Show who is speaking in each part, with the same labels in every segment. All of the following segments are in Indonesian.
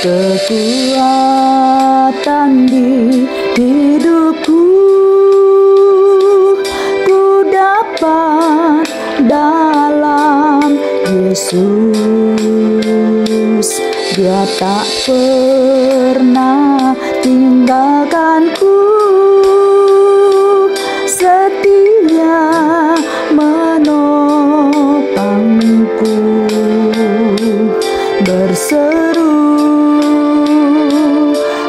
Speaker 1: kekuatan di hidupku. Ku dapat dalam Yesus, Dia tak pernah tinggalkanku, setia menopangku, berseru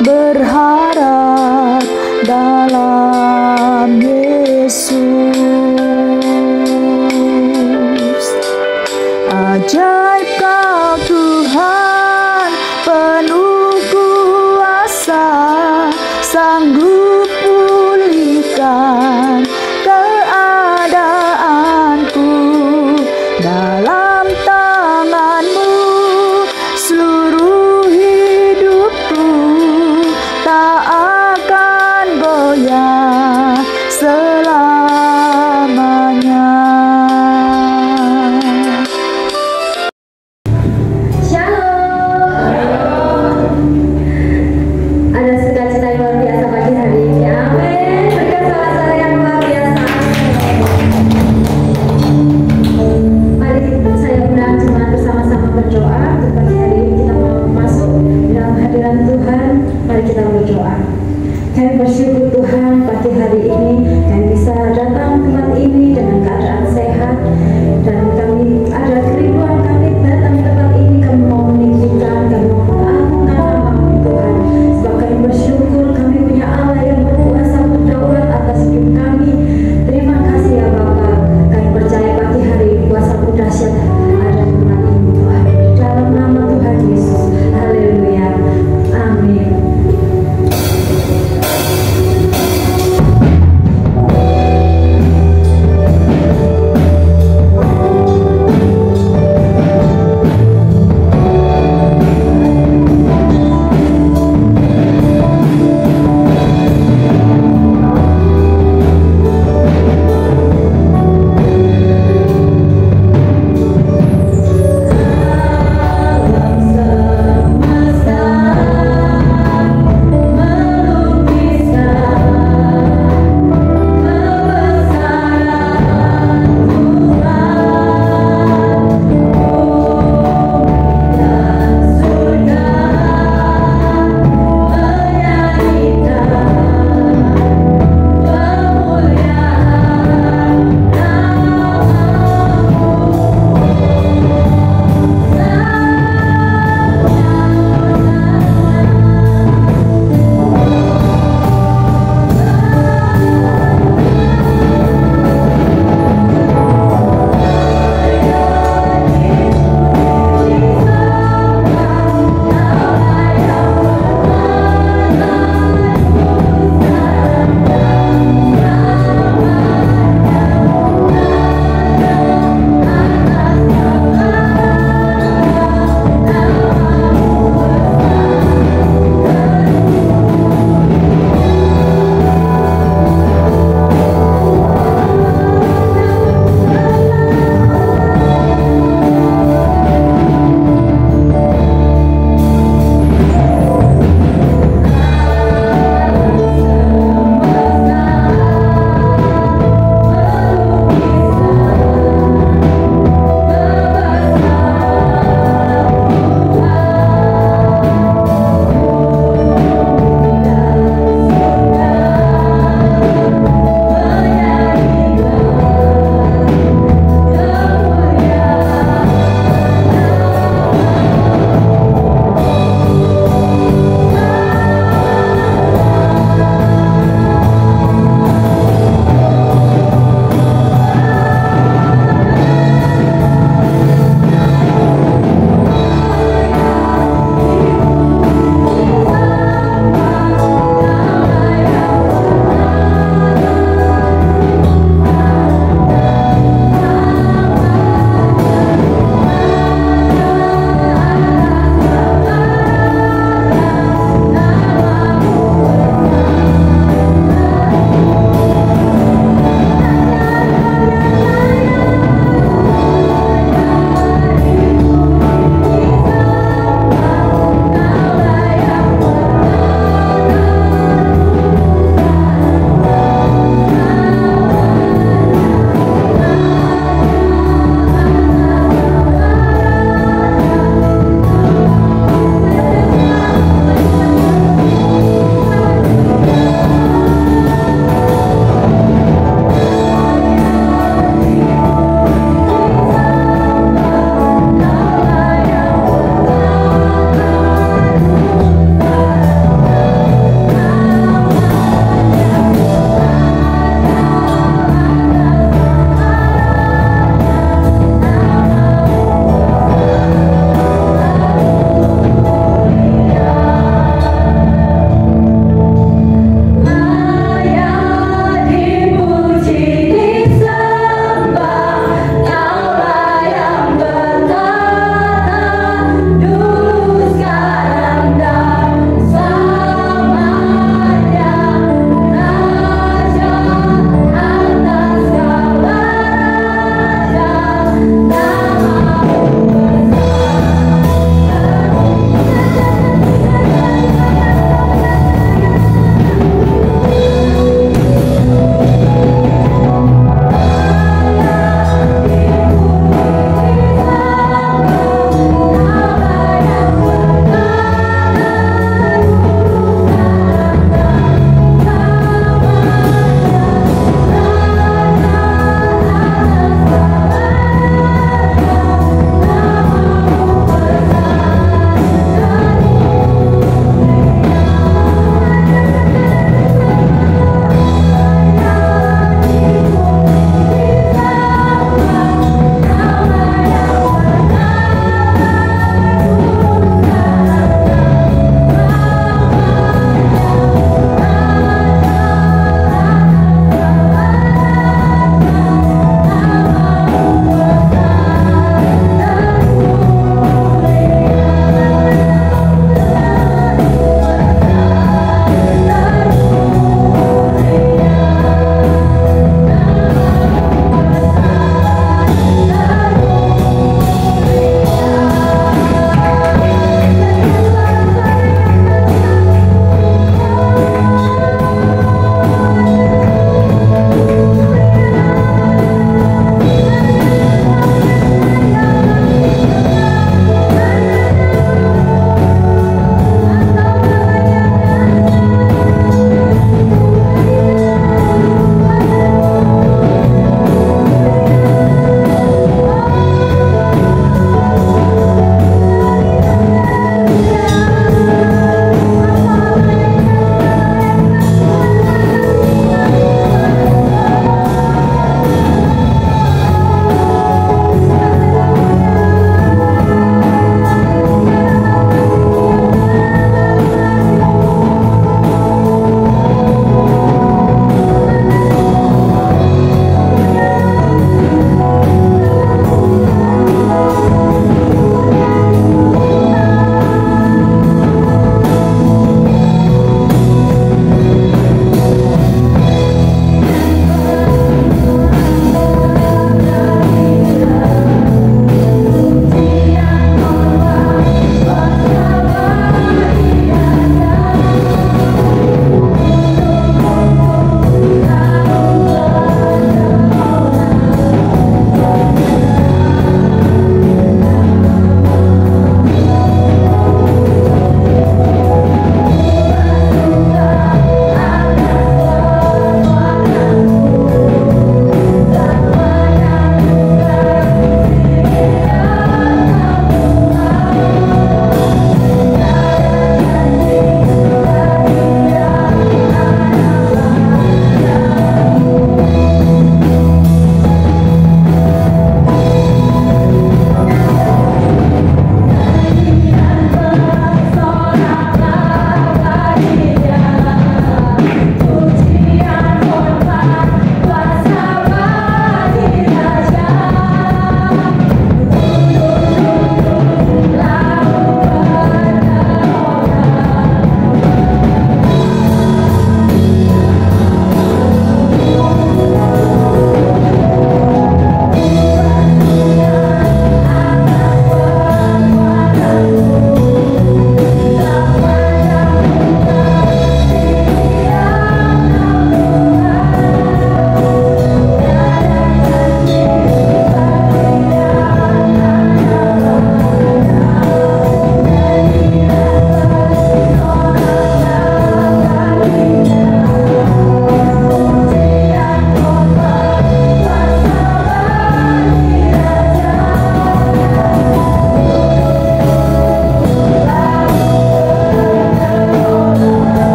Speaker 1: berharap dalam Yesus. Ajaib Kau Tuhan, penuh kuasa, sanggup pulihkan keadaanku. Dalam tangan-Mu seluruh hidupku tak akan goyah selamanya.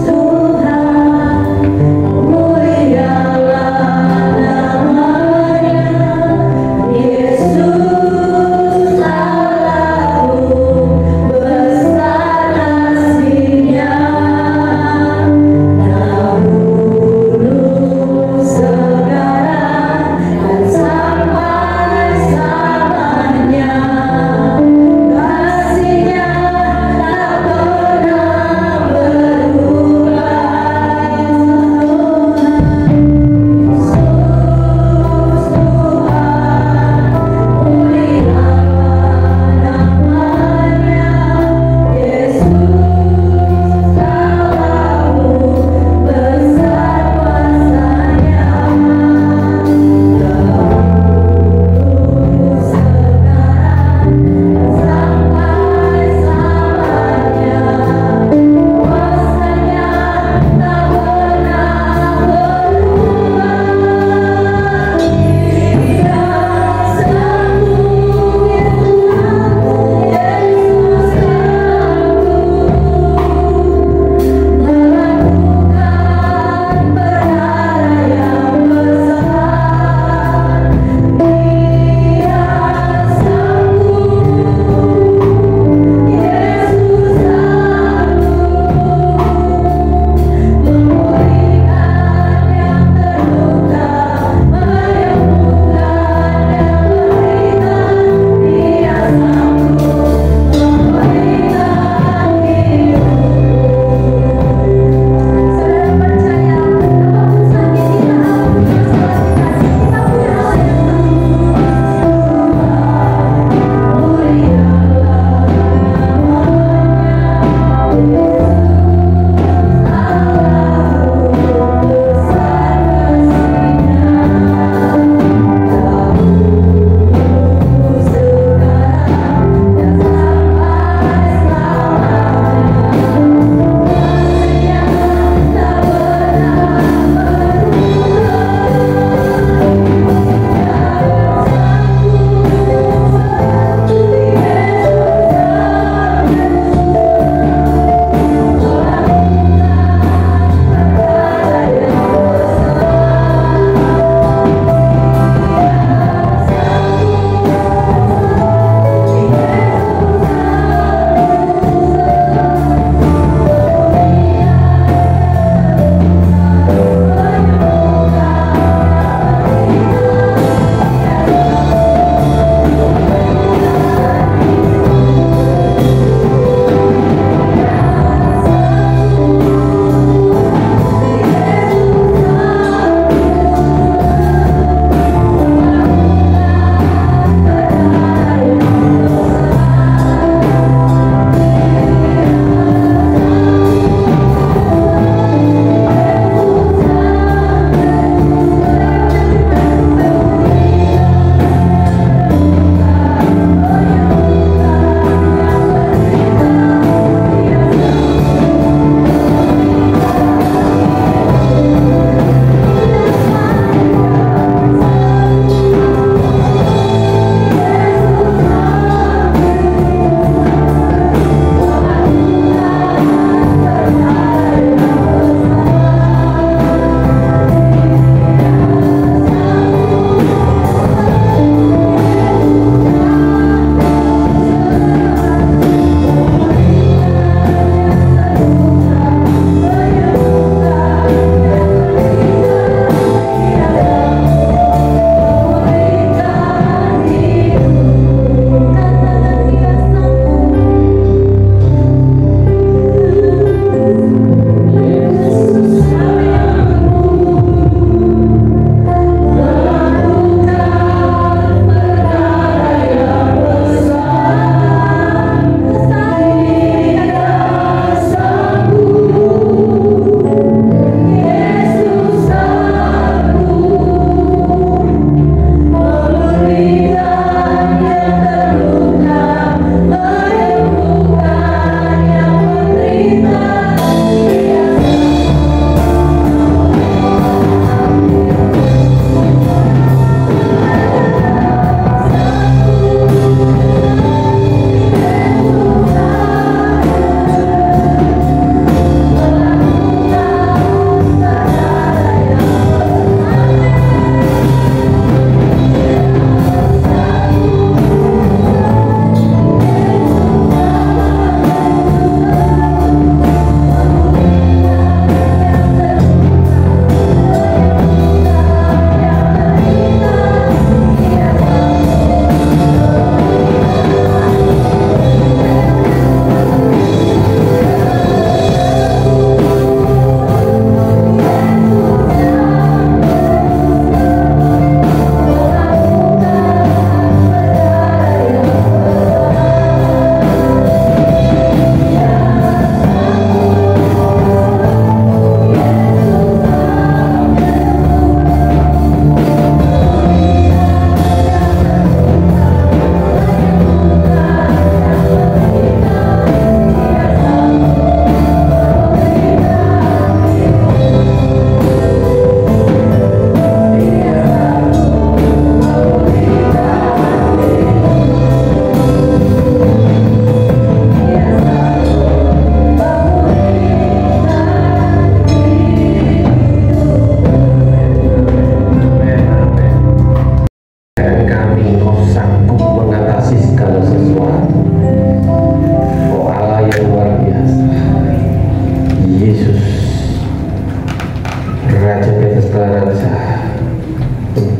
Speaker 1: Tuhan, mulialah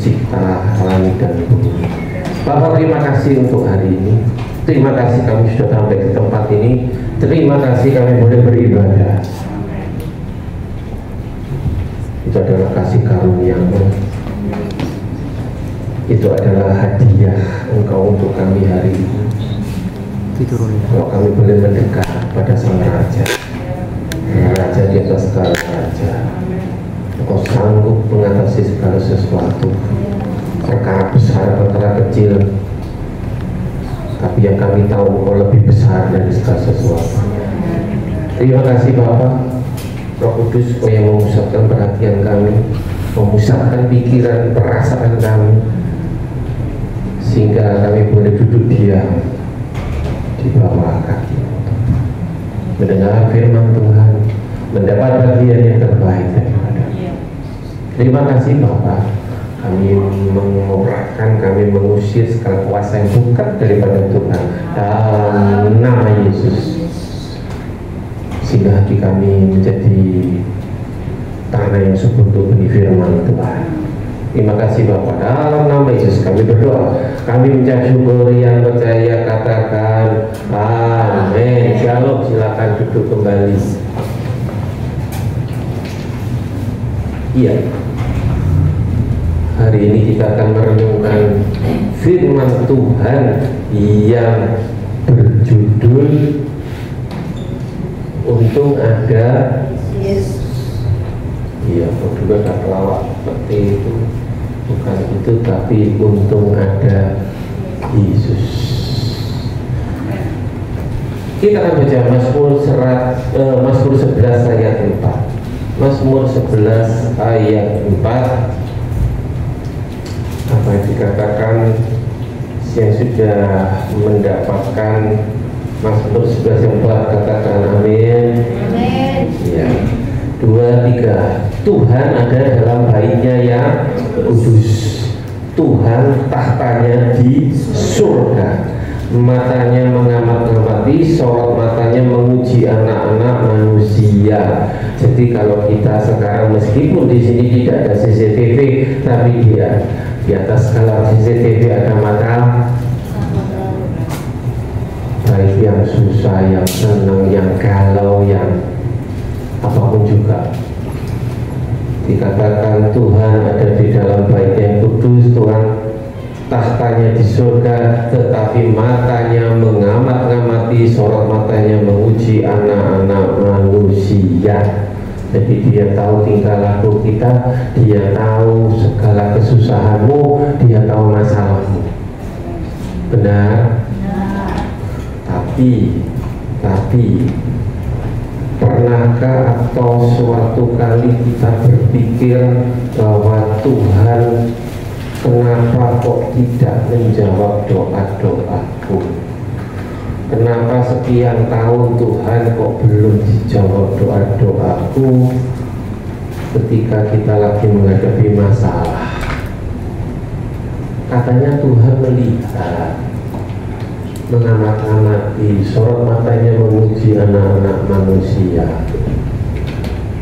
Speaker 2: pencipta langit dan bumi. Bapak, terima kasih untuk hari ini. Terima kasih kami sudah sampai di tempat ini. Terima kasih kami boleh beribadah. Itu adalah kasih karunia-Mu. Itu adalah hadiah Engkau untuk kami hari ini. Kalau kami boleh mendekat pada Sang Raja, Raja di atas segala raja. Engkau sanggup mengatasi segala sesuatu, perkara besar, perkara kecil. Tapi yang kami tahu Engkau lebih besar dari segala sesuatu. Terima kasih Bapak, Roh Kudus, Kau yang memusatkan perhatian kami, memusatkan pikiran, perasaan kami, sehingga kami boleh duduk diam di bawah kaki, mendengar firman Tuhan, mendapat bagian yang terbaik daripada. Terima kasih Bapak, kami mengobrolkan, kami mengusir segala kuasa yang bukan daripada Tuhan dalam nama Yesus, sehingga hati kami menjadi tanah yang subur untuk benih firman Tuhan. Terima kasih Bapak, dalam nama Yesus kami berdoa. Kami mengucap syukur, yang percaya katakan amin. Shalom, silakan duduk kembali. Iya, hari ini kita akan merenungkan firman Tuhan yang berjudul Untung Ada Yesus. Iya, juga tak pelawak seperti itu. Bukan itu, tapi untung ada Yesus. Kita akan baca Mazmur 11 ayat 4. Mazmur 11 ayat 4. Apa yang dikatakan yang sudah mendapatkan Mazmur 11 ayat 4, katakan amin. Amin. Ya. 2, 3. Tuhan ada dalam baitnya yang kudus. Tuhan tahtanya di surga. Matanya mengamat-ngamati, sorot matanya menguji anak-anak manusia. Jadi kalau kita sekarang meskipun di sini tidak ada CCTV, tapi dia di atas skala CCTV ada mata, baik yang susah, yang senang, yang galau, yang apapun juga. Dikatakan Tuhan ada di dalam bait yang kudus, Tuhan tahtanya di surga, tetapi matanya mengamat-ngamati, sorot matanya menguji anak-anak manusia. Jadi dia tahu tingkah laku kita, dia tahu segala kesusahanmu, dia tahu masalahmu. Benar? Tapi pernahkah atau suatu kali kita berpikir bahwa Tuhan, kenapa kok tidak menjawab doa-doaku? Kenapa sekian tahun Tuhan kok belum dijawab doa-doaku ketika kita lagi menghadapi masalah? Katanya Tuhan melihat, mengamat-amati, sorot matanya memuji anak-anak manusia.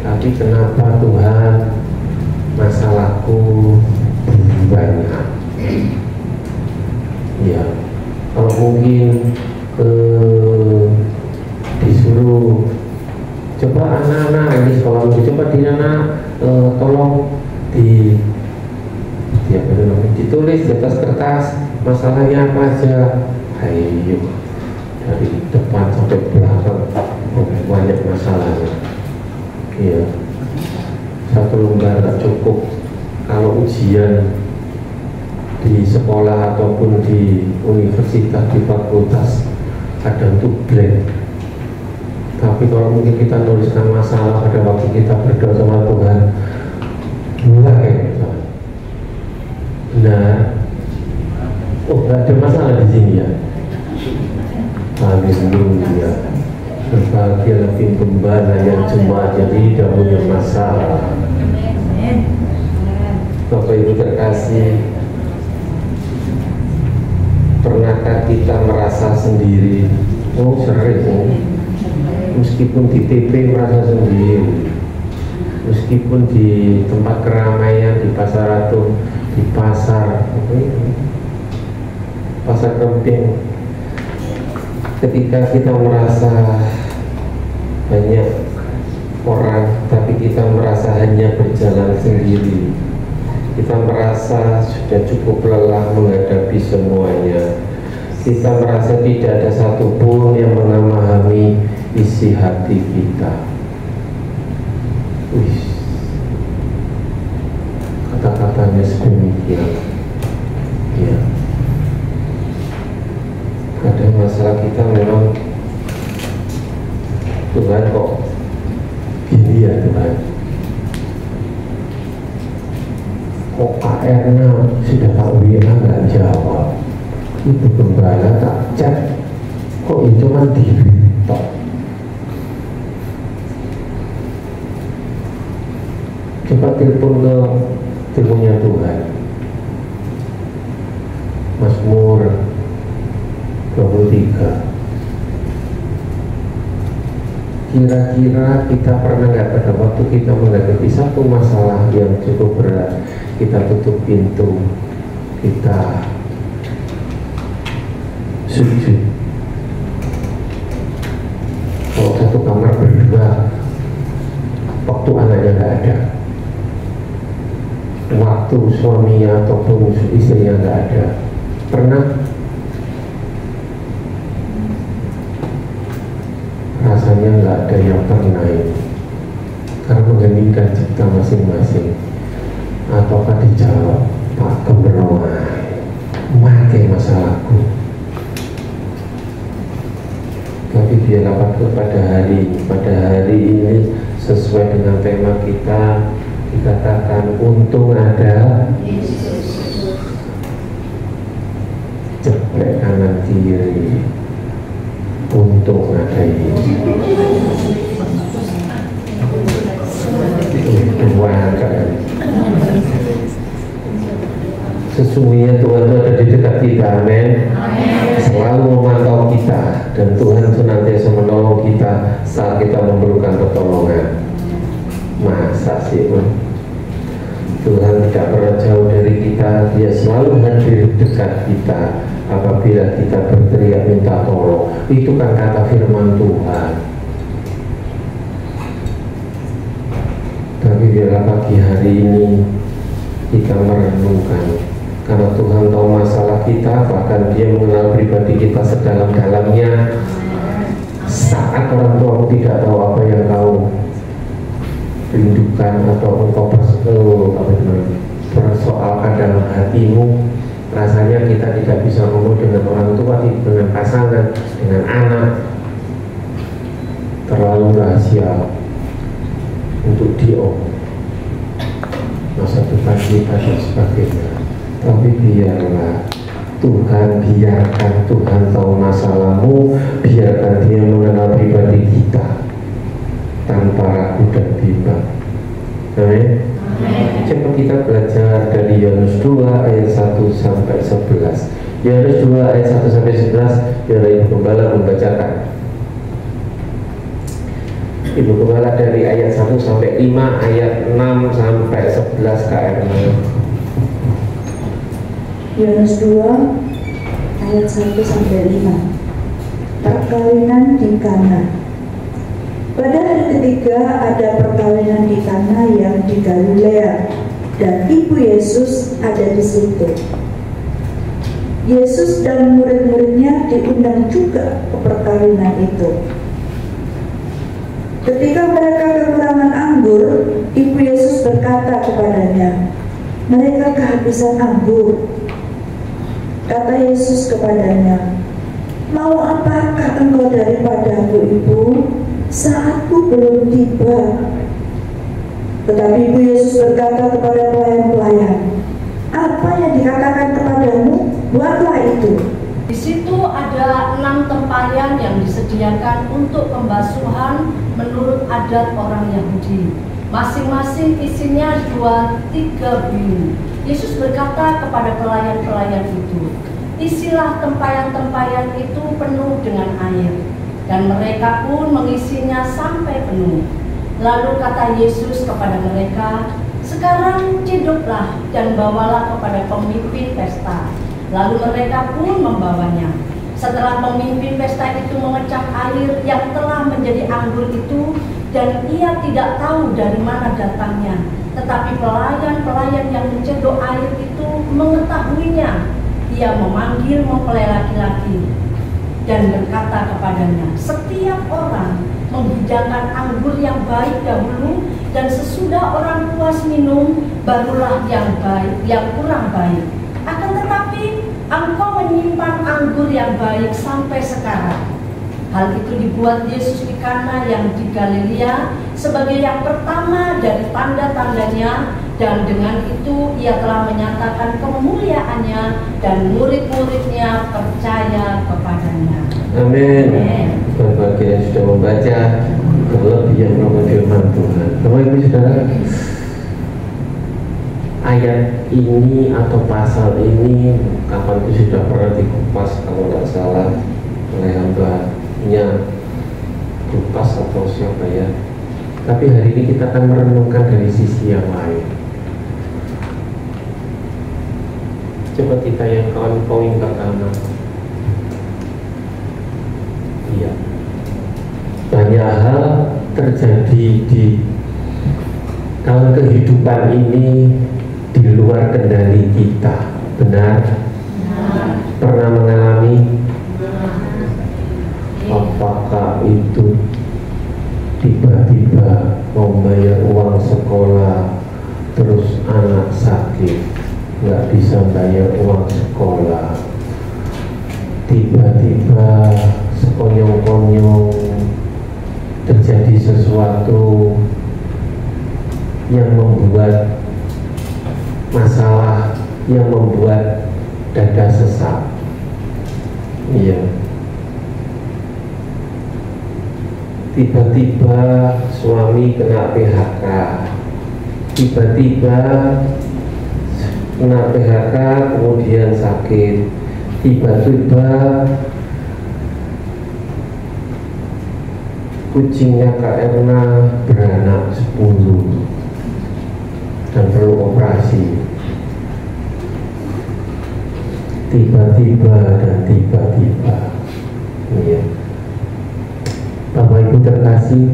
Speaker 2: Tapi kenapa Tuhan masalahku banyak? Ya, kalau mungkin disuruh coba anak-anak ini sekolah, coba di anak tolong ditulis di atas kertas masalahnya apa aja. Ayo, dari depan sampai belakang banyak masalahnya. Iya, satu lembar tak cukup. Kalau ujian di sekolah ataupun di universitas, di fakultas, kadang tuh blank. Tapi kalau mungkin kita nuliskan masalah pada waktu kita berdoa sama Tuhan, enggak kayak gitu. Nah, oh, nggak ada masalah di sini ya. Haleluya. Berbahagialah tim gembala yang jemaatnya tidak punya masalah. Bapak Ibu terkasih, pernahkah kita merasa sendiri? Oh, sering. Meskipun di TP merasa sendiri, meskipun di tempat keramaian, di pasar ratu di pasar Kemping, ketika kita merasa banyak orang tapi kita merasa hanya berjalan sendiri, kita merasa sudah cukup lelah menghadapi semuanya, kita merasa tidak ada satupun yang memahami isi hati kita. Kata-katanya sedemikian. Ya. Kadang masalah kita memang, Tuhan kok gini ya Tuhan, kok KR-nya sudah tak WA nggak jawab, itu gembala tak chat, kok itu cuma di-tok. Coba teleponnya Tuhan. Mazmur 23. Kira-kira kita pernah nggak pada waktu kita menghadapi satu masalah yang cukup berat, kita tutup pintu, kita sujud. Kalau satu kamar berdua, waktu anaknya nggak ada, waktu suaminya ataupun istrinya nggak ada, pernah? Rasanya nggak ada yang pernah ini, karena mengheningkan cipta masing-masing. Ataukah dijawab, Pak Gembroa, mati masalahku. Tapi biarlah pada hari ini sesuai dengan tema kita, dikatakan untung ada ceplek kanan kiri, untung ada ini. Sesungguhnya Tuhan itu ada di dekat kita, amin. Selalu memantau kita, dan Tuhan senantiasa menolong kita saat kita memerlukan pertolongan. Masa sih, Tuhan tidak pernah jauh dari kita, Dia selalu hadir dekat kita apabila kita berteriak minta tolong. Itu kan kata firman Tuhan. Tapi biarlah pagi hari ini kita merenungkan, karena Tuhan tahu masalah kita, bahkan Dia mengenal pribadi kita sedalam-dalamnya. Saat orang tuamu tidak tahu apa yang kau rindukan atau engkau persoalkan dalam hatimu, rasanya kita tidak bisa ngomong dengan orang tua, dengan pasangan, dengan anak, terlalu rahasia untuk masa depan kita dan sebagainya. Tapi biarlah Tuhan, biarkan Tuhan tahu masalahmu, biarkan Dia mengenal pribadi kita tanpa ragu dan bimbang. Amin. Coba kita belajar dari Yohanes 2 ayat 1 sampai 11. Yohanes 2 ayat 1 sampai 11, biar Ibu Gembala membacakan. Ibu Gembala dari ayat 1 sampai 5, ayat 6 sampai 11 KR.
Speaker 1: Yohanes 2 ayat 1 sampai 5. Perkawinan di Kana. Pada hari ketiga ada perkawinan di Kana yang di Galilea, dan ibu Yesus ada di situ. Yesus dan murid-muridnya diundang juga ke perkawinan itu. Ketika mereka kekurangan anggur, ibu Yesus berkata kepadanya, "Mereka kehabisan anggur." Kata Yesus kepadanya, "Mau apakah engkau daripadaku, ibu? Saatku belum tiba." Tetapi ibu Yesus berkata kepada pelayan-pelayan, "Apa yang dikatakan kepadamu, buatlah itu."
Speaker 3: Di situ ada 6 tempayan yang disediakan untuk pembasuhan menurut adat orang Yahudi. Masing-masing isinya 2-3 biu. Yesus berkata kepada pelayan-pelayan itu, "Isilah tempayan-tempayan itu penuh dengan air." Dan mereka pun mengisinya sampai penuh. Lalu kata Yesus kepada mereka, Sekarang ciduklah dan bawalah kepada pemimpin pesta. Lalu mereka pun membawanya. Setelah pemimpin pesta itu mengecap air yang telah menjadi anggur itu, dan ia tidak tahu dari mana datangnya, tetapi pelayan-pelayan yang mencedok air itu mengetahuinya. Ia memanggil mempelai laki-laki dan berkata kepadanya, setiap orang menghidangkan anggur yang baik dahulu, dan sesudah orang puas minum, barulah yang baik, yang kurang baik. Akan tetapi engkau menyimpan anggur yang baik sampai sekarang. Hal itu dibuat Yesus di Kana yang di Galilea sebagai yang pertama dari tanda-tandanya, dan dengan itu ia telah menyatakan kemuliaannya, dan murid-muridnya percaya kepadanya.
Speaker 2: Amin. Bagi yang sudah membaca kelebihan firman Tuhan. Bapak Ibu Saudara, ayat ini atau pasal ini kapan itu sudah pernah dikupas kalau tidak salah oleh hambanya Lukas atau siapa ya. Tapi hari ini kita akan merenungkan dari sisi yang lain. Coba ditayangkan poin pertama. Iya, banyak hal terjadi di dalam kehidupan ini di luar kendali kita. Benar? Pernah mengalami? Apakah itu tiba-tiba mau bayar uang sekolah, terus anak sakit, nggak bisa bayar uang sekolah, tiba-tiba sekonyong-konyong terjadi sesuatu yang membuat masalah, yang membuat dada sesak. Iya. Tiba-tiba suami kena PHK, tiba-tiba kena PHK kemudian sakit, tiba-tiba kucingnya Kak Erna beranak 10 dan perlu operasi. Tiba-tiba dan tiba-tiba. Iya. Bapak Ibu terkasih,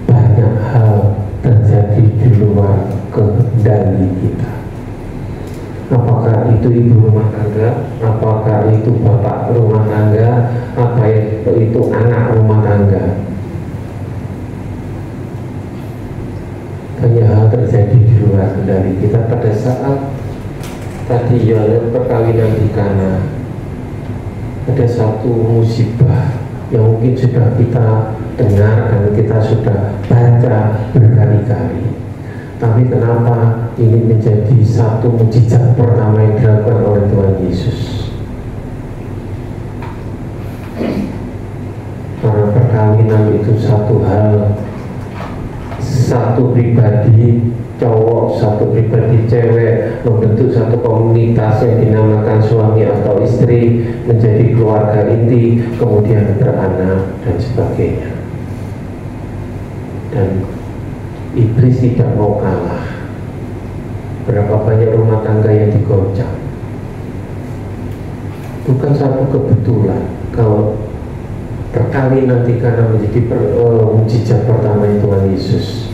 Speaker 2: banyak hal terjadi di luar kendali kita. Apakah itu ibu rumah tangga, apakah itu bapak rumah tangga, apa itu anak rumah tangga. Banyak hal terjadi di luar kendali kita. Pada saat tadi perkawinan di Kana, ada satu musibah yang mungkin sudah kita dengar dan kita sudah baca berkali-kali. Tapi kenapa ini menjadi satu mukjizat pertama yang dilakukan oleh Tuhan Yesus? Karena perkawinan itu satu hal, satu pribadi cowok, satu pribadi cewek membentuk satu komunitas yang dinamakan suami atau istri, menjadi keluarga inti, kemudian beranak dan sebagainya. Dan iblis tidak mau kalah. Berapa banyak rumah tangga yang digoncang. Bukan satu kebetulan kalau perkawinan di Kana menjadi mukjizat pertama Tuhan Yesus.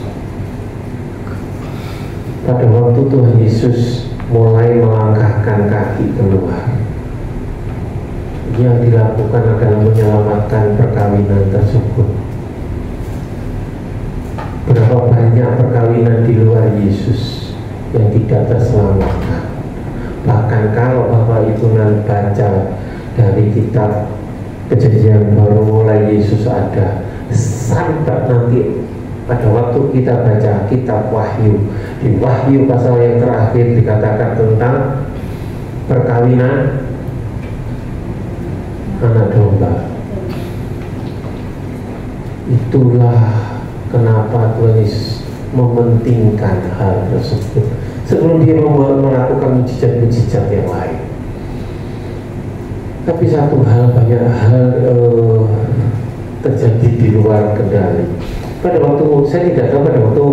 Speaker 2: Pada waktu Tuhan Yesus mulai melangkahkan kaki keluar, yang dilakukan adalah menyelamatkan perkawinan tersebut. Berapa banyak perkawinan di luar Yesus yang tidak terselamatkan. Bahkan kalau Bapak Ibu nanti baca dari kitab Kejadian baru mulai Yesus ada, sampai nanti pada waktu kita baca kitab Wahyu, di Wahyu pasal yang terakhir dikatakan tentang perkawinan anak domba. Itulah kenapa Tuhan Yesus mementingkan hal tersebut sebelum dia melakukan mujizat-mujizat yang lain. Tapi satu hal, banyak hal terjadi di luar kendali. Pada waktu saya tidak tahu, pada waktu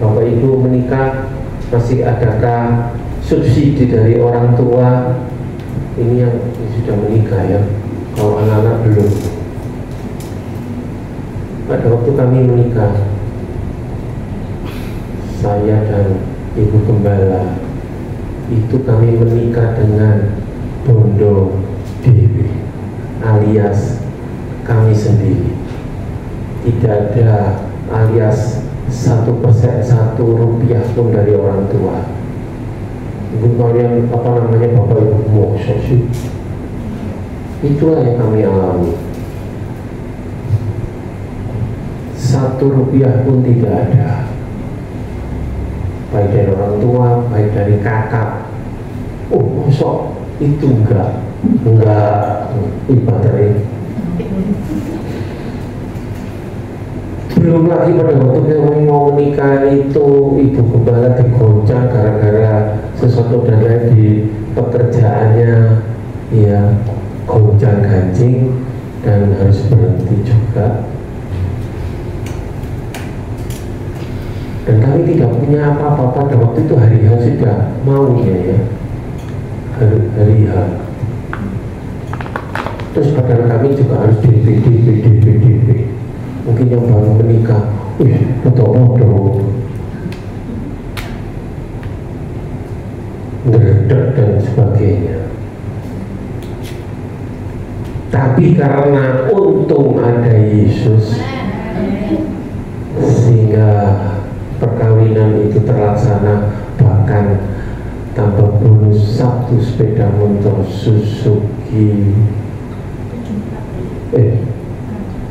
Speaker 2: Bapak Ibu menikah, Masih adakah subsidi dari orang tua? Ini yang sudah menikah ya, kalau anak-anak belum. Pada waktu kami menikah, saya dan Ibu Gembala itu kami menikah dengan bondo dewi, alias kami sendiri. Tidak ada alias 1% 1 rupiah pun dari orang tua. Mungkin kalian bapak ibu mau sih. Itulah yang kami alami. 1 rupiah pun tidak ada, baik dari orang tua, baik dari kakak. Oh, mosok itu enggak ibadah ini. Belum lagi pada waktu kami mau menikah itu Ibu Gembala digoncang gara-gara sesuatu dan lain di pekerjaannya, ya goncang ganjing dan harus berhenti juga. Dan kami tidak punya apa-apa pada waktu itu. Hari H sudah maunya ya, hari H. Terus padahal kami juga harus DP. Mungkin yang baru menikah, foto-foto, ngedek dan sebagainya. Tapi karena untung ada Yesus, sehingga perkawinan itu terlaksana. Bahkan tambah bonus 1 sepeda motor Suzuki.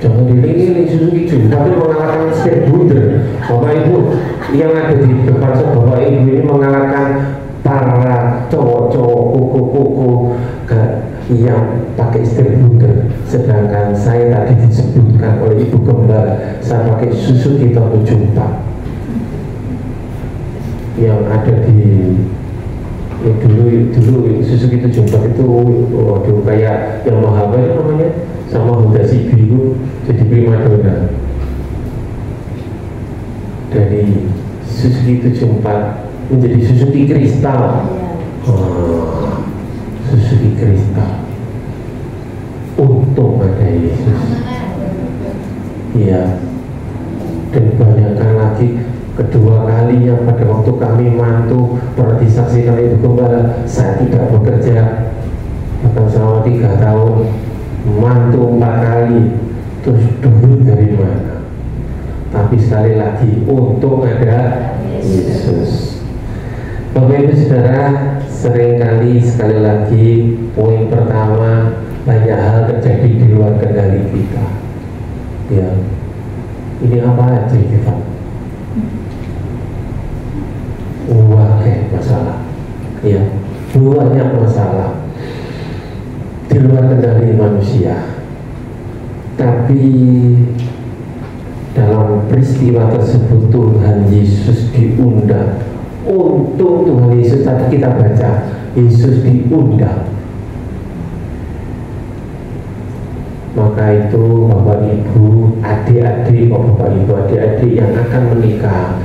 Speaker 2: Jangan dilihat Suzuki juga, tapi mengalahkan Speedbooster. Bapak Ibu yang ada di depan saya, Bapak Ibu ini mengalahkan para cowok-cowok kuku-kuku yang pakai Speedbooster. Sedangkan saya tadi disebutkan oleh Ibu Gembala, saya pakai Suzuki tahun 74 yang ada di dulu Suzuki 74 itu waduh kayak Yamaha itu namanya, sama Honda Civic itu jadi primadona. Dari Suzuki 74 menjadi Suzuki Crystal. Suzuki Crystal. Untung ada Yesus. Iya. Dan banyakkan lagi. Kedua kalinya pada waktu kami mantu pernah disaksikan Ibu Gembala, saya tidak bekerja bahkan selama 3 tahun, mantu 4 kali, terus duit dari mana? Tapi sekali lagi untung ada Yesus. Bapak Ibu Saudara, seringkali sekali lagi poin pertama, banyak hal terjadi di luar kendali kita. Ya, ini apa aja kita? Banyak masalah, ya, banyak masalah di luar kendali manusia. Tapi dalam peristiwa tersebut Tuhan Yesus diundang. Untung Tuhan Yesus tadi kita baca, Yesus diundang. Maka itu Bapak Ibu, adik-adik, Bapak Ibu, adik-adik yang akan menikah,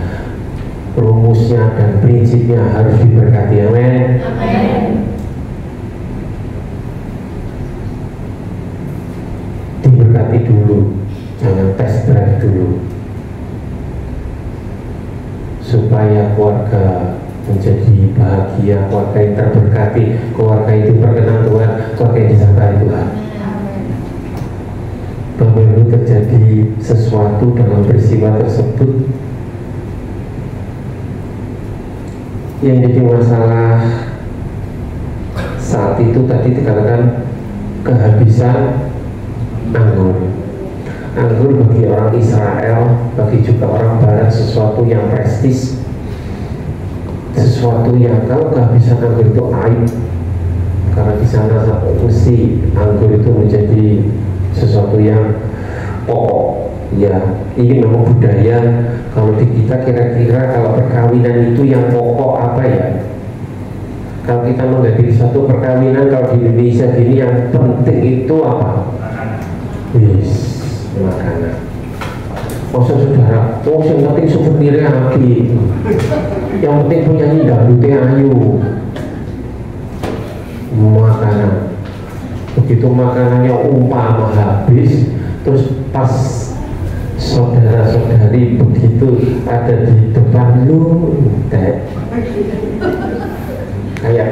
Speaker 2: rumusnya dan prinsipnya harus diberkati. Amin. Diberkati dulu, jangan test drive dulu, supaya keluarga menjadi bahagia, keluarga yang terberkati, keluarga itu berkenan Tuhan, keluarga yang disertai Tuhan. Bapak Ibu, terjadi sesuatu dalam peristiwa tersebut yang jadi masalah saat itu tadi dikatakan kehabisan anggur. Anggur bagi orang Israel, bagi juga orang Barat sesuatu yang prestis, sesuatu yang kalau kehabisan anggur itu aib, karena di sana mesti anggur itu menjadi sesuatu yang pokok. Ya, ini memang budaya. Kalau di kita kira-kira kalau perkawinan itu yang pokok apa ya? Kalau kita menghadiri satu perkawinan, kalau di Indonesia gini yang penting itu apa? Yes, makanan. Masa saudara, oh yang penting souvenirnya api, yang penting punya dangdutnya ayu. Makanan, begitu makanannya umpama habis, terus pas saudara-saudari begitu ada di depan lu, kayak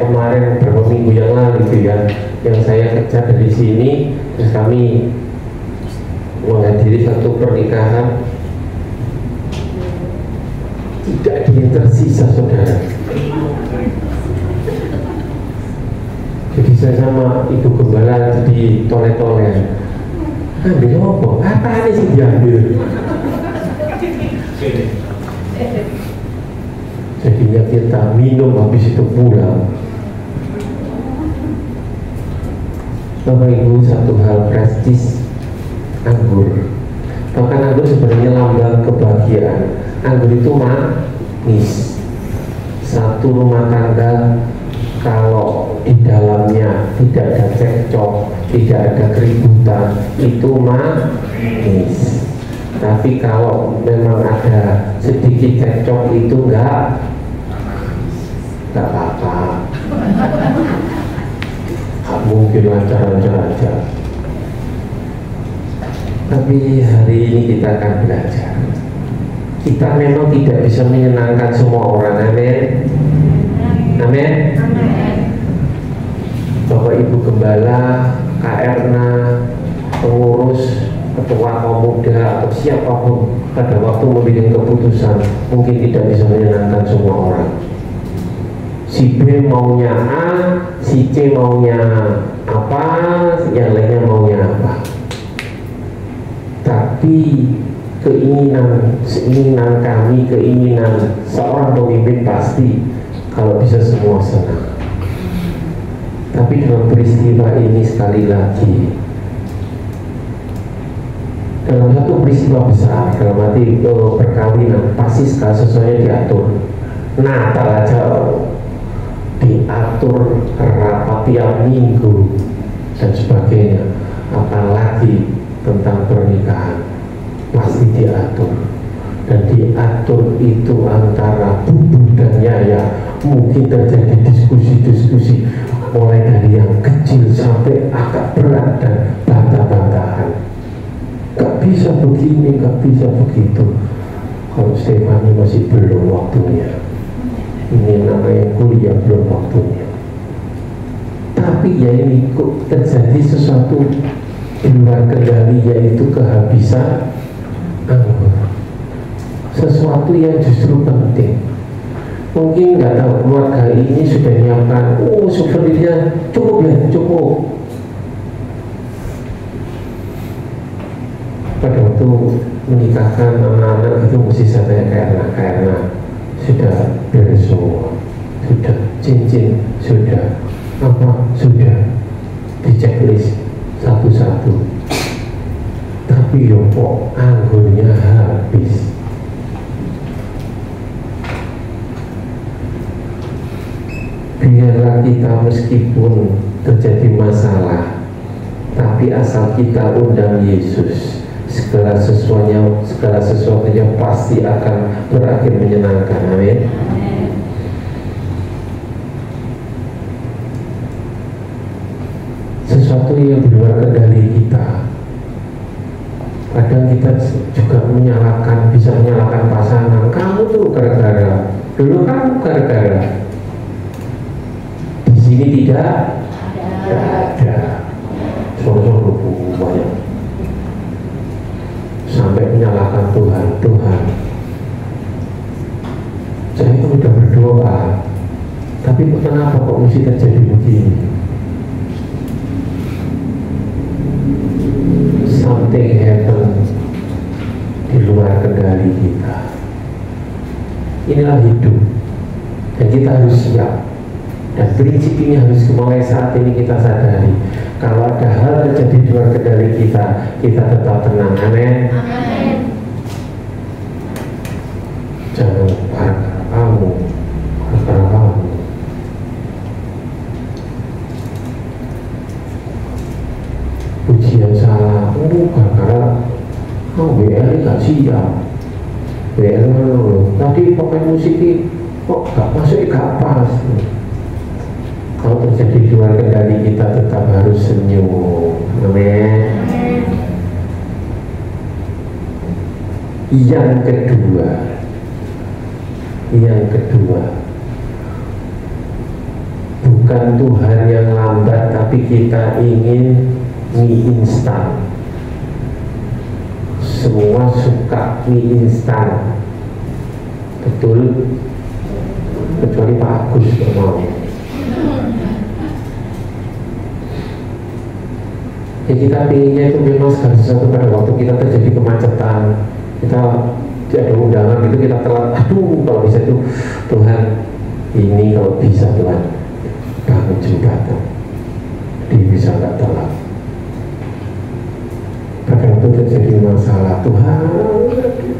Speaker 2: kemarin beberapa minggu yang lalu gitu ya, yang saya kerja dari sini, terus kami menghadiri satu pernikahan, tidak ada yang tersisa saudara. Jadi saya sama ibu gembala jadi tole-tole, ambil apa? Apa ini sih diambil? Jadinya kita minum habis itu pulang. Bapak Ibu, satu hal prestis, anggur. Bahkan anggur sebenarnya lambang kebahagiaan. Anggur itu manis. Satu rumah tangga kalau di dalamnya tidak ada cekcok, tidak ada keributan, itu manis. Tapi kalau memang ada sedikit cekcok itu enggak apa-apa. Mungkin lancar-lancar aja. Tapi hari ini kita akan belajar. Kita memang tidak bisa menyenangkan semua orang, amin. Amin. Bapak Ibu Gembala, KRNA, pengurus, ketua kaum muda atau siapapun pada waktu memilih keputusan mungkin tidak bisa menyenangkan semua orang. Si B maunya A, si C maunya apa, yang lainnya maunya apa. Tapi keinginan kami, keinginan seorang pemimpin pasti kalau bisa semua senang. Tapi dalam peristiwa ini sekali lagi, dalam satu peristiwa besar, dalam arti perkawinan, pasti segala sesuatunya diatur. Natal aja diatur, rapat tiap minggu dan sebagainya, apalagi tentang pernikahan pasti diatur. Dan diatur itu antara bubu dan yaya, mungkin terjadi diskusi-diskusi mulai dari yang kecil sampai agak berat dan bantah-bantahan. Gak bisa begini, gak bisa begitu. Kalau Stefani masih belum waktunya, ini namanya kuliah belum waktunya. Tapi ya ini kok terjadi sesuatu di luar kendali, yaitu kehabisan anggur. Sesuatu yang justru penting. Mungkin nggak tahu keluarga ini sudah menyiapkan, souvenirnya cukup ya, cukup. Pada waktu menikahkan anak-anak itu mesti saya tanya karena sudah beres semua, sudah cincin, sudah apa, sudah di checklist satu-satu. Tapi yo kok anggurnya habis. Biarlah kita meskipun terjadi masalah, tapi asal kita undang Yesus, segala sesuatunya pasti akan berakhir menyenangkan. Amin. Sesuatu yang di luar kendali kita, kadang kita juga bisa menyalahkan pasangan. Kamu tuh gara-gara, dulu kamu gara-gara. Di sini tidak ada. Sosok banyak sampai menyalahkan Tuhan. Saya itu sudah berdoa, tapi kenapa kok mesti terjadi begini? Something happen di luar kendali kita. Inilah hidup, dan kita harus siap. Dan prinsip ini harus mulai saat ini kita sadari. Kalau ada hal terjadi di luar kendali kita, kita tetap tenang. Amin. Jangan kamu. Pujian salah, karena WL nggak siap. WL tadi pakai musik kok nggak masuk, nggak pas. Kalau terjadi di luar kendali kita tetap harus senyum. Amin. Yang kedua, bukan Tuhan yang lambat, tapi kita ingin mie instan. Semua suka mie instan, betul? Kecuali Pak Agus yang mau. Ya kita pinginnya itu memang segala sesuatu pada waktu kita terjadi kemacetan, kita ada undangan gitu, kita telat, aduh kalau bisa itu Tuhan, ini kalau bisa Tuhan bangun jembatan, dia bisa nggak telat. Pada waktu terjadi masalah, Tuhan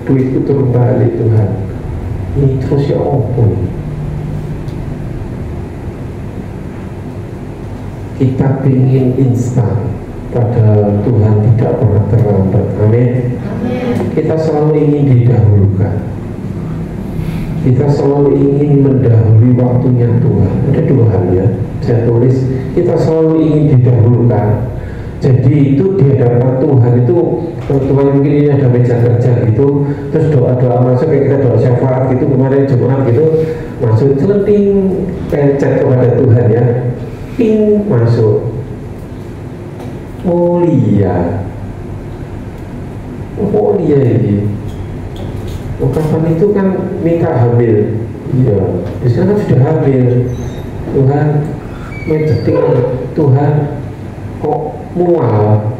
Speaker 2: duitku turun balik, Tuhan ini terus ya ampun. Kita pingin instan, padahal Tuhan tidak pernah terlambat. Amin. Kita selalu ingin didahulukan, kita selalu ingin mendahului waktunya Tuhan. Ada dua hal ya, saya tulis, kita selalu ingin didahulukan. Jadi itu di hadapan Tuhan itu, kalau Tuhan mungkin ini ada meja kerja gitu, terus doa-doa masuk, kayak kita doa syafaat gitu, kemarin Jumat gitu, masuk celenting pencet kepada Tuhan ya, ping masuk. Oh iya ini. Oh, kapan itu kan minta hamil, iya. Di sana kan sudah hamil. Tuhan menceting, Tuhan kok mual.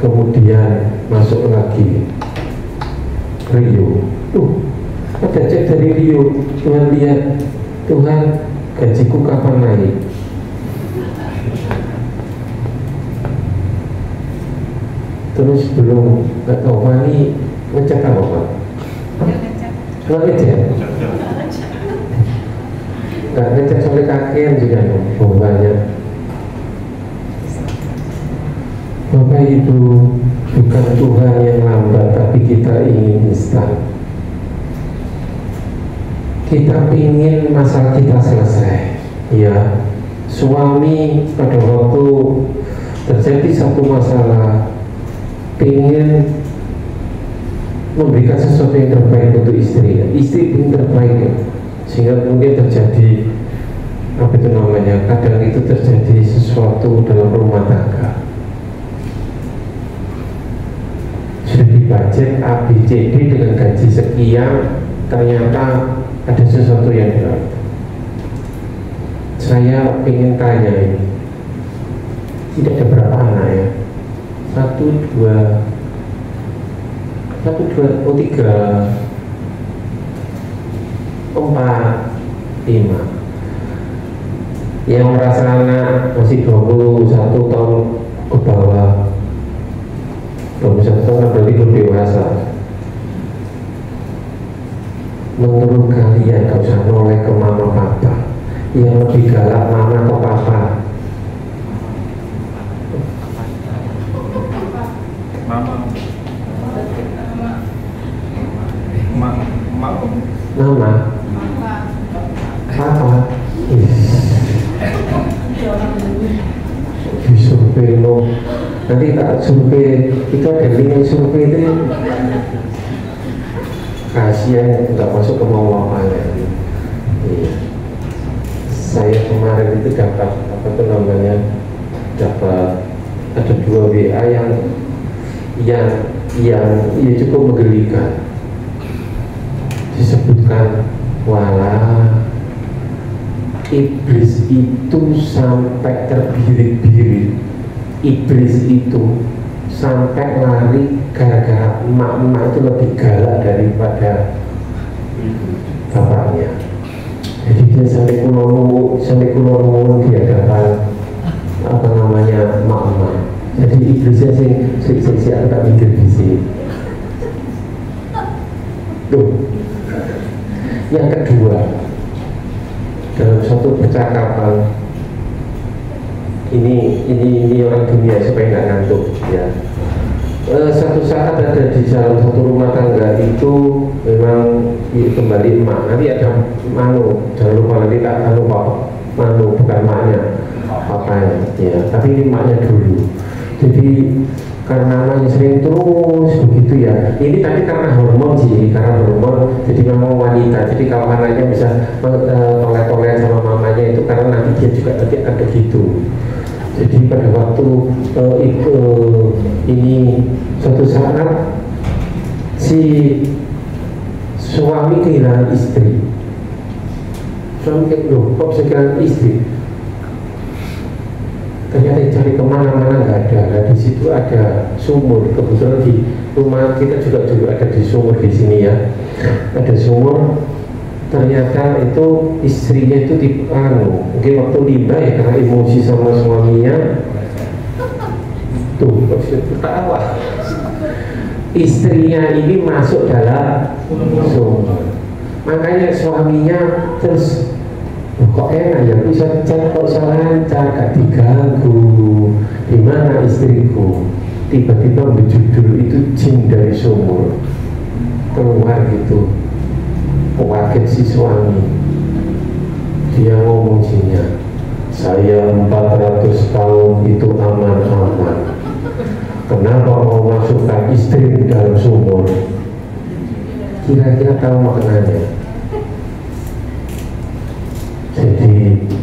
Speaker 2: Kemudian masuk lagi Rio. Ada cek dari Rio. Tuhan lihat, Tuhan gajiku kapan naik? Terus belum, nggak tahu Fani ngecek apa Pak? Nggak ngecek? Nggak ngecek sampai kakian juga dong, banyak. Bapak Ibu, bukan Tuhan yang lambat, tapi kita ingin instan. Kita ingin masalah kita selesai. Ya, suami pada waktu terjadi satu masalah, ingin memberikan sesuatu yang terbaik untuk istri, istri yang terbaik, sehingga mungkin terjadi apa itu namanya, kadang itu terjadi sesuatu dalam rumah tangga. Sudah dibudget ABCD dengan gaji sekian, ternyata ada sesuatu yang berat. Saya ingin tanya ini, tidak ada berapa anak ya? 1, 2, 3, 4, 5. Yang merasa anak masih 21 tahun ke bawah, 21 tahun berarti belum dewasa. Menurut kalian, gak usah noleh ke mama papa, yang lebih galak mama atau papa? Mama, papa, disurvei lo, nanti tak survei, itu ada link survei itu, kasihan nggak masuk ke mau mamanya. Saya kemarin itu dapat apa tuh namanya, dapat ada 2 WA yang cukup menggelikan. Disebutkan, walah iblis itu sampai terbirit-birit, iblis itu sampai lari gara-gara emak-emak itu lebih galak daripada bapaknya. Jadi dia sampai kulo di hadapan apa namanya emak-emak. Jadi iblisnya sih agak mikir di sini. Tuh. Yang kedua, dalam suatu percakapan ini orang dunia supaya nggak ngantuk ya. Satu saat ada di dalam satu rumah tangga itu memang kembali emak, nanti ada manu, jangan lupa nanti tak lupa manu, bukan emaknya papanya ya, tapi ini emaknya dulu. Jadi karena namanya sering terus begitu ya, ini tadi karena hormon sih, karena hormon jadi memang wanita, jadi kalau anaknya bisa toleh-toleh sama mamanya itu karena nanti dia juga nanti ada gitu. Jadi pada waktu ini suatu saat si suami kehilangan istri. Suami loh, kok bisa kehilangan istri? Ternyata cari kemana-mana nggak ada. Nah, di situ ada sumur. Kebetulan di rumah kita juga dulu ada di sumur di sini ya. Ada sumur. Ternyata itu istrinya itu mungkin waktu limbah ya karena emosi sama suaminya. Tuh, ketawa. Istrinya ini masuk dalam sumur. Makanya suaminya terus kok enak ya bisa chat kok lancar gak diganggu. Di mana istriku? Tiba-tiba berjudul itu jin dari sumur keluar gitu. Kaget si suami, dia ngomong jinnya, saya 400 tahun itu aman-aman, kenapa mau masukkan istri di dalam sumur? Kira-kira tahu maknanya? Jadi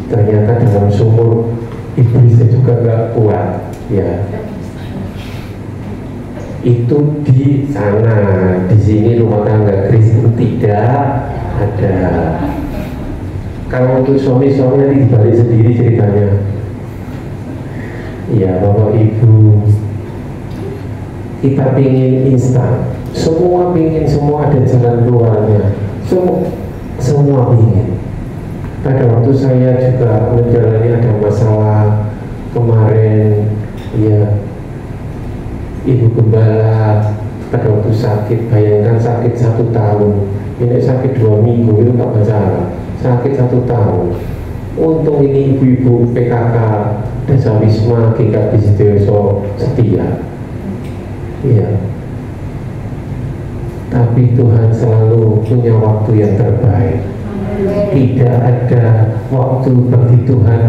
Speaker 2: ternyata dalam sumur iblisnya juga gak kuat ya. Itu di sana, di sini rumah tangga Kristen tidak ada. Kalau untuk suami-suami nanti dibalik sendiri ceritanya. Ya Bapak Ibu, kita pingin instan, semua pingin, semua ada jalan keluarnya, semua pingin. Pada waktu saya juga menjalani ada masalah kemarin, ya. Ibu gembala pada waktu sakit, bayangkan sakit 1 tahun, ini sakit 2 minggu itu tak masalah, sakit 1 tahun. Untung ini ibu-ibu PKK Desa Wisma GKB Sitioso setia, iya. Tapi Tuhan selalu punya waktu yang terbaik. Tidak ada waktu bagi Tuhan,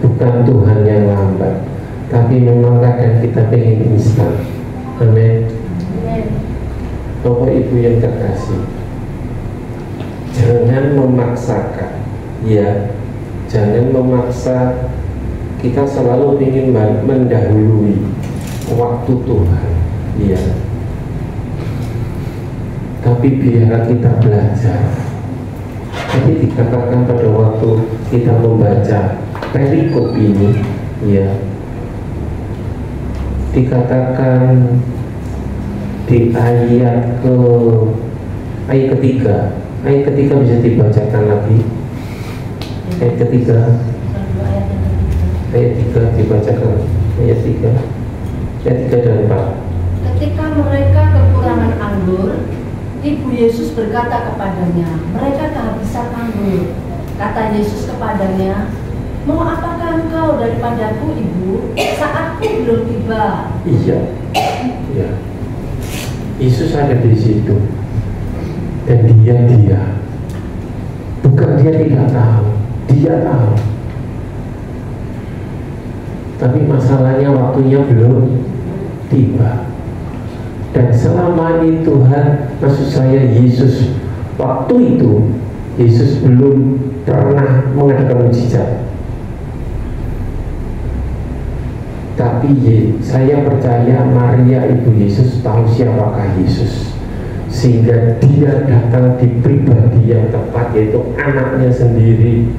Speaker 2: bukan Tuhan yang lambat. Tapi memang kadang kita pengen instan. Amin. Bapak Ibu yang terkasih, jangan memaksakan, ya, jangan memaksa. Kita selalu ingin mendahului waktu Tuhan, ya. Tapi biarlah kita belajar. Jadi dikatakan pada waktu kita membaca perikop ini, ya. Dikatakan di ayat ketiga bisa dibacakan lagi. Ayat 3 dibacakan. Ayat 3 dan 4.
Speaker 3: Ketika mereka kekurangan anggur, Ibu Yesus berkata kepadanya, mereka kehabisan anggur. Kata Yesus kepadanya, mau apakah engkau daripadaku, Ibu? Saatku belum tiba.
Speaker 2: Iya, ya. Yesus ada di situ, dan dia bukan dia tidak tahu, dia tahu. Tapi masalahnya waktunya belum tiba. Dan selama ini Tuhan, maksud saya Yesus, waktu itu Yesus belum pernah mengadakan mujizat. Tapi saya percaya Maria ibu Yesus tahu siapakah Yesus, sehingga dia datang di pribadi yang tepat, yaitu anaknya sendiri.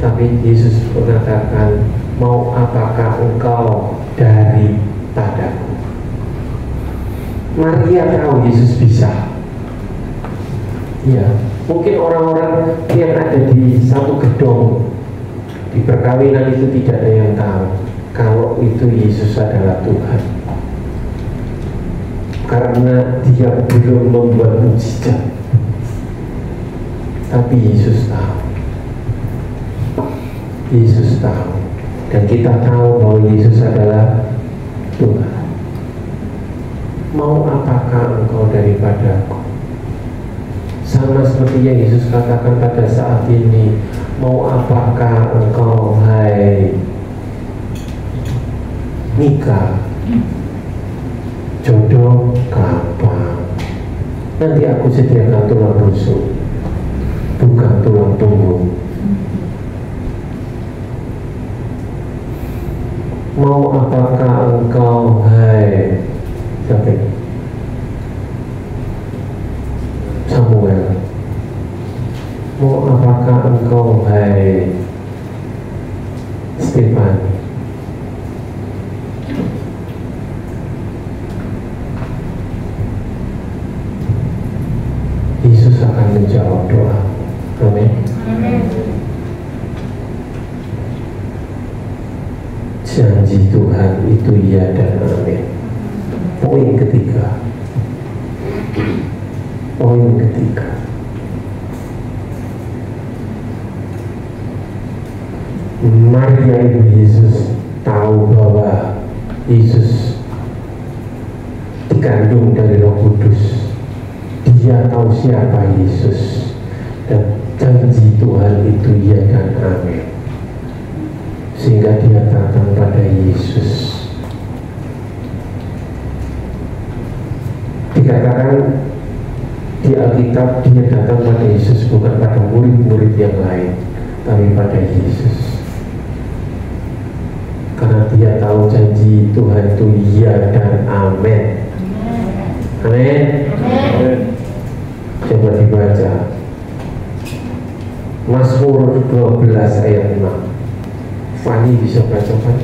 Speaker 2: Tapi Yesus mengatakan, mau apakah engkau daripadaku? Maria tahu Yesus bisa. Ya, mungkin orang-orang yang ada di satu gedung di perkawinan itu tidak ada yang tahu kalau itu Yesus adalah Tuhan, karena dia belum membuat mujizat. Tapi Yesus tahu. Yesus tahu. dan kita tahu bahwa Yesus adalah Tuhan. Mau apakah engkau daripadaku? Sama seperti yang Yesus katakan pada saat ini, mau apakah engkau, hai Mika? Jodoh gampang, nanti aku sediakan tulang rusuk, bukan tulang punggung. Mau apakah engkau, hai siapa ini? Samuel. Mau apakah engkau, hai Stefan? Yesus akan menjawab doa. Amin. Janji Tuhan itu iya dan amin. Poin ketiga. Maria ibu Yesus tahu bahwa Yesus dikandung dari Roh Kudus. Dia tahu siapa Yesus, dan janji Tuhan itu iya dan amin. Sehingga dia datang pada Yesus. Dikatakan di Alkitab dia datang pada Yesus, bukan pada murid-murid yang lain, tapi pada Yesus. Karena dia tahu janji Tuhan itu iya dan amin. Amin. Coba dibaca Mazmur 12 ayat 6. Fani bisa baca kan?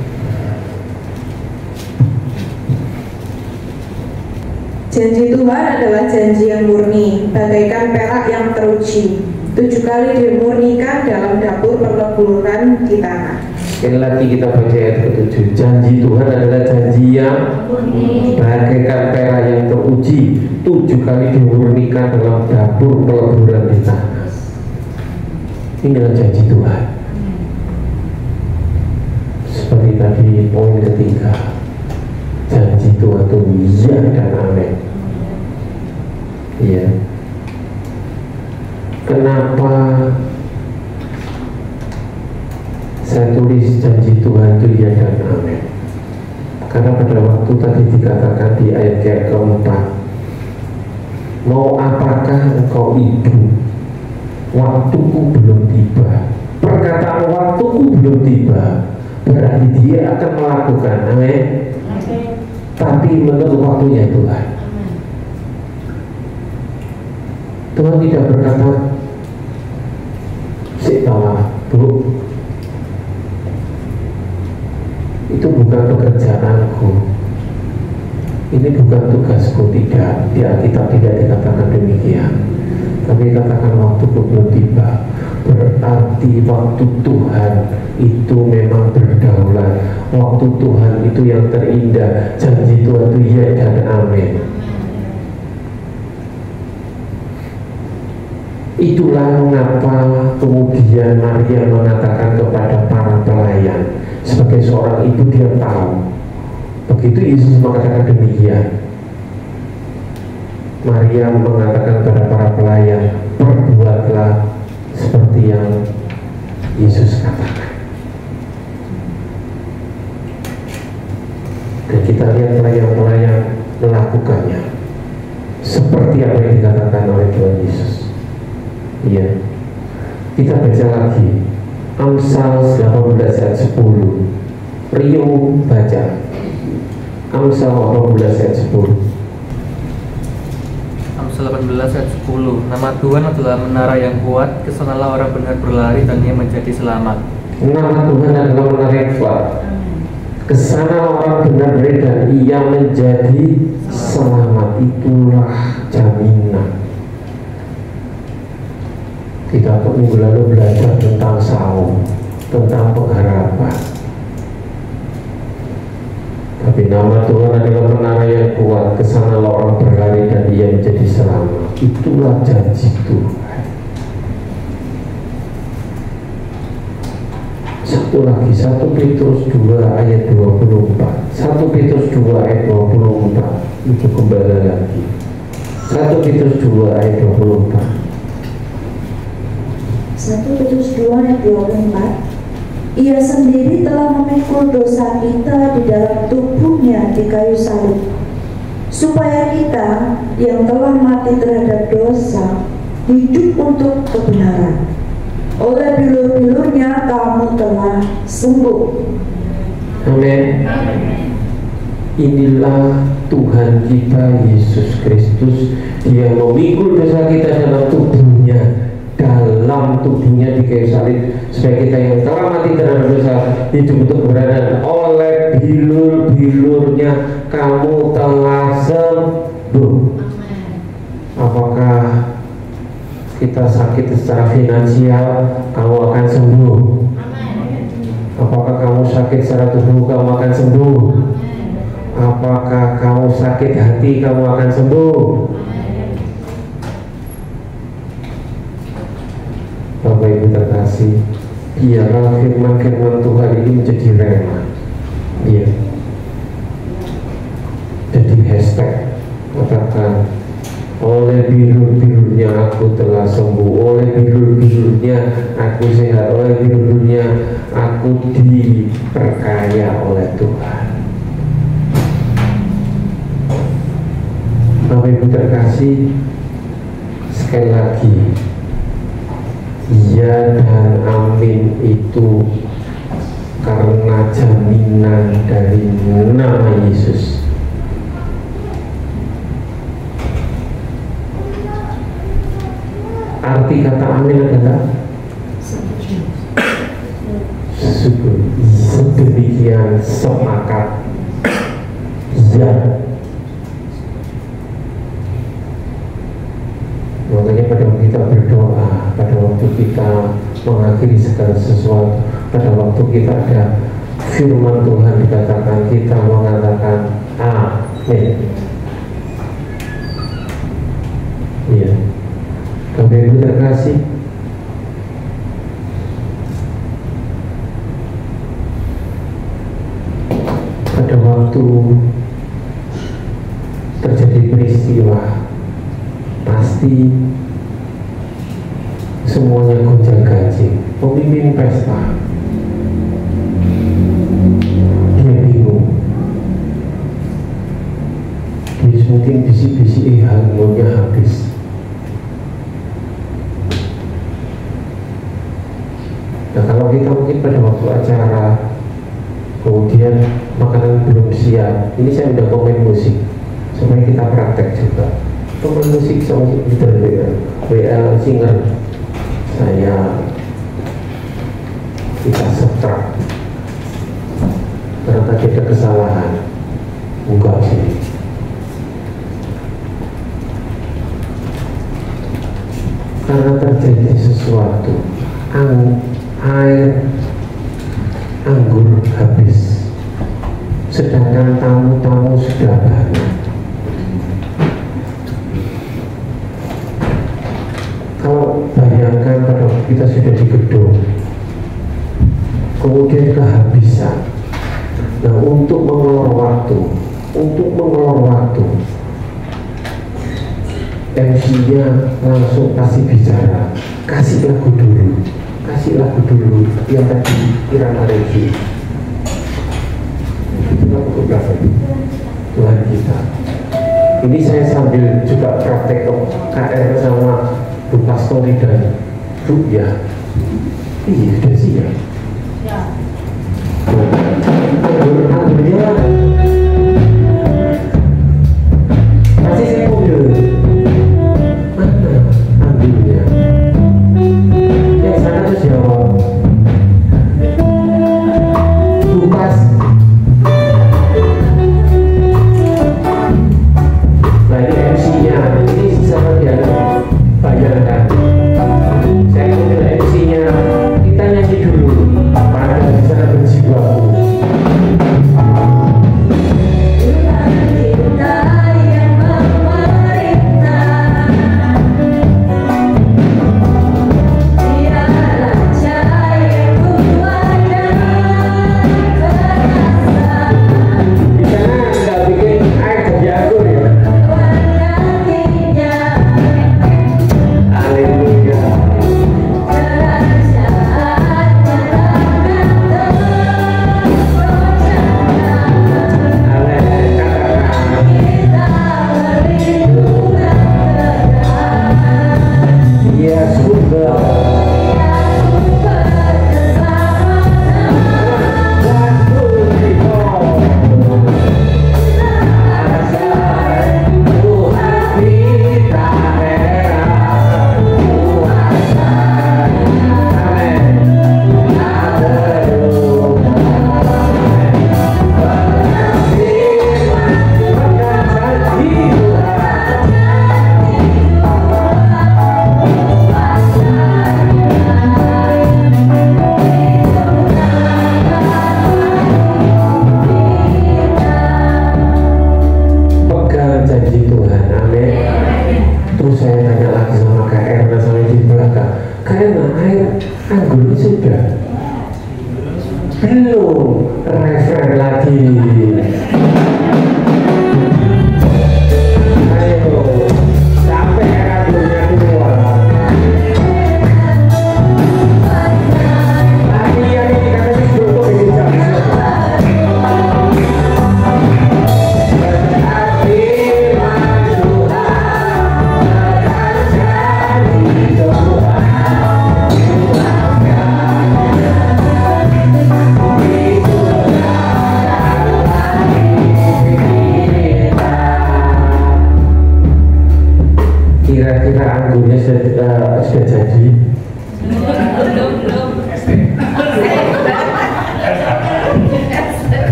Speaker 1: Janji Tuhan adalah janji yang murni, bagaikan perak yang teruji, 7 kali dimurnikan dalam dapur perleburan di tanah.
Speaker 2: Sekali lagi kita baca ayat ke-7. Janji Tuhan adalah janji yang bagaikan perak yang teruji, 7 kali dimurnikan dalam dapur peleburan di tanah. Inilah janji Tuhan. Seperti tadi poin ketiga, janji Tuhan itu iya dan amin. Iya. Kenapa saya tulis janji Tuhan itu iya dan amin? Karena pada waktu tadi dikatakan di ayat keempat, mau apakah engkau ibu, waktuku belum tiba. Perkataan waktuku belum tiba berarti dia akan melakukan, amin. Tapi menurut waktunya Tuhan. Tuhan tidak berkata, "Sitalah, Bu, itu bukan pekerjaanku, ini bukan tugasku." Tidak, di Alkitab tidak dikatakan demikian, tapi dikatakan waktuku belum tiba. Berarti waktu Tuhan itu memang berdaulat. Waktu Tuhan itu yang terindah. Janji Tuhan itu iya dan amin. Itulah mengapa kemudian Maria mengatakan kepada para pelayan, sebagai seorang ibu dia tahu. Begitu Yesus mengatakan demikian, Maria mengatakan kepada para pelayan, perbuatlah seperti yang Yesus katakan. Dan kita lihat pelayan-pelayan melakukannya seperti apa yang dikatakan oleh Tuhan Yesus. Iya. Kita baca lagi Amsal 18 ayat 10. Rio baca Amsal 18 ayat 10.
Speaker 4: Amsal 18 ayat 10. Nama Tuhan adalah menara yang kuat, kesanalah orang benar berlari dan ia menjadi selamat.
Speaker 2: Nama Tuhan adalah menara yang kuat, kesana orang benar berlari dan ia menjadi selamat. Itulah jaminan. Kita minggu lalu belajar tentang saum, tentang pengharapan. Tapi nama Tuhan adalah menara yang kuat, kesana orang berlari dan ia menjadi selamat. Itulah janji Tuhan. Satu lagi, 1 Petrus 2 ayat 24. 1 Petrus 2 ayat 24. Itu kembali lagi. 1 Petrus 2 ayat 24.
Speaker 1: 1 Petrus 2 ayat 24. Ia sendiri telah memikul dosa kita di dalam tubuhnya di kayu salib, supaya kita yang telah mati terhadap dosa hidup untuk kebenaran. Oleh bilur-bilurnya kamu telah sembuh.
Speaker 2: Amin. Inilah Tuhan kita Yesus Kristus. Dia memikul dosa kita dalam tubuhnya di kayu salib, supaya kita yang telah mati terhadap dosa hidup untuk kebenaran. Oleh bilur-bilurnya kamu telah sembuh. Apakah kita sakit secara finansial, kamu akan sembuh? Apakah kamu sakit secara tubuh, kamu akan sembuh? Apakah kamu sakit hati, kamu akan sembuh? Bapak Ibu terkasih, biarlah firman-firman Tuhan ini menjadi rema. Iya. Jadi hashtag, katakan, oleh bilur-bilurnya aku telah sembuh, oleh bilur-bilurnya aku sehat, oleh bilur-bilurnya aku diperkaya oleh Tuhan. Bapak Ibu terkasih, sekali lagi, ya dan amin itu karena jaminan dari nama Yesus. Arti kata amin adalah sedemikian sepakat, ya. Makanya pada waktu kita berdoa, pada waktu kita mengakhiri segala sesuatu, pada waktu kita ada firman Tuhan dikatakan, kita mengatakan amin. Iya. Bapak Ibu terkasih, pada waktu terjadi peristiwa, pasti semuanya gonjang-ganjing. Pemimpin pesta, dia bingung, dia mungkin bisik-bisik harmonya habis. Nah, kalau kita mungkin pada waktu acara, kemudian makanan belum siap, ini saya udah komen musik supaya kita praktek juga. Pemain musik song leader WL singer, saya kita subtract karena tadi ada kesalahan. Enggak sih, karena terjadi sesuatu, air anggur habis, sedangkan tamu-tamu sudah banyak. Kalau bayangkan pada waktu kita sudah di gedung, kemudian kehabisan. Nah, untuk mengulur waktu, MC-nya langsung kasih bicara, kasih lagu dulu yang tadi Irama Regi. Lagu berapa? Tuhan kita. Ini saya sambil juga praktek KR sama Bu Pastori dan Bu ya. Iya, sudah siap. Ya. Anggurnya masih sekunder. Mana anggurnya? Yang sana tuh jawab. Bukas. Nah, ini MC-nya. Ini sama dia. Bayangkan, saya ambil MC-nya, kita nyanyi dulu, pada bisa berjibaku.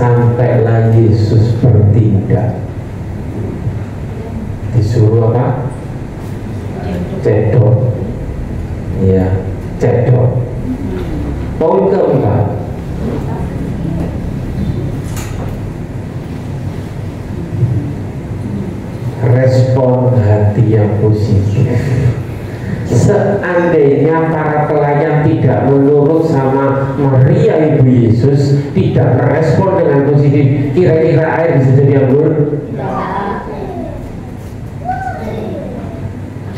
Speaker 2: Sampailah Yesus bertindak, disuruh apa? Cedok, ya cedok. Poin keempat, respon hati yang positif. Seandainya para pelayan tidak menurut sama Maria Ibu Yesus, tidak merespon dengan positif, kira-kira air bisa jadi anggur?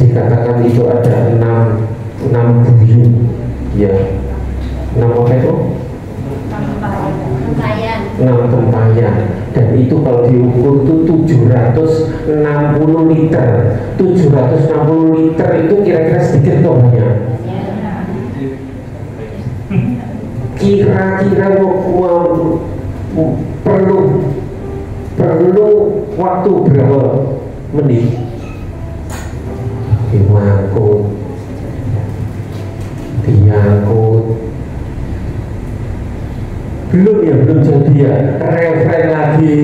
Speaker 2: Dikatakan itu ada 6 buyung, ya, 6 apa itu? 6 tempayan. Dan itu kalau diukur itu 760 liter. 760 liter itu kira-kira sedikit atau banyak? Kira-kira perlu waktu berapa menit? Diangkut. Belum jadi ya, refren lagi.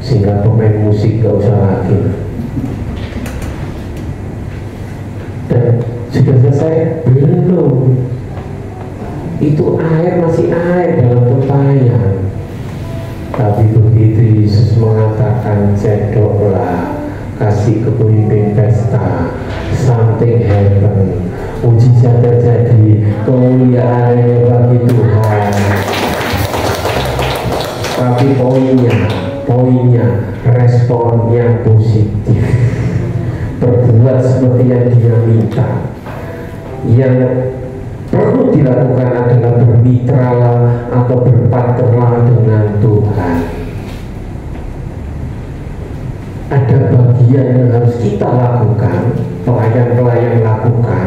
Speaker 2: Sehingga pemain musik gak usah lagi. Dan sudah selesai? Belum. Itu air masih air dalam tempayan. Tapi begitu Yesus mengatakan cedoklah, kasih ke pemimpin pesta, something happen, mujizat terjadi, kemuliaannya bagi Tuhan. Tapi poinnya respon yang positif, berbuat seperti yang dia minta. Yang perlu dilakukan adalah bermitra atau berpartnerlah dengan Tuhan. Ada bagian yang harus kita lakukan, pelayan-pelayan lakukan,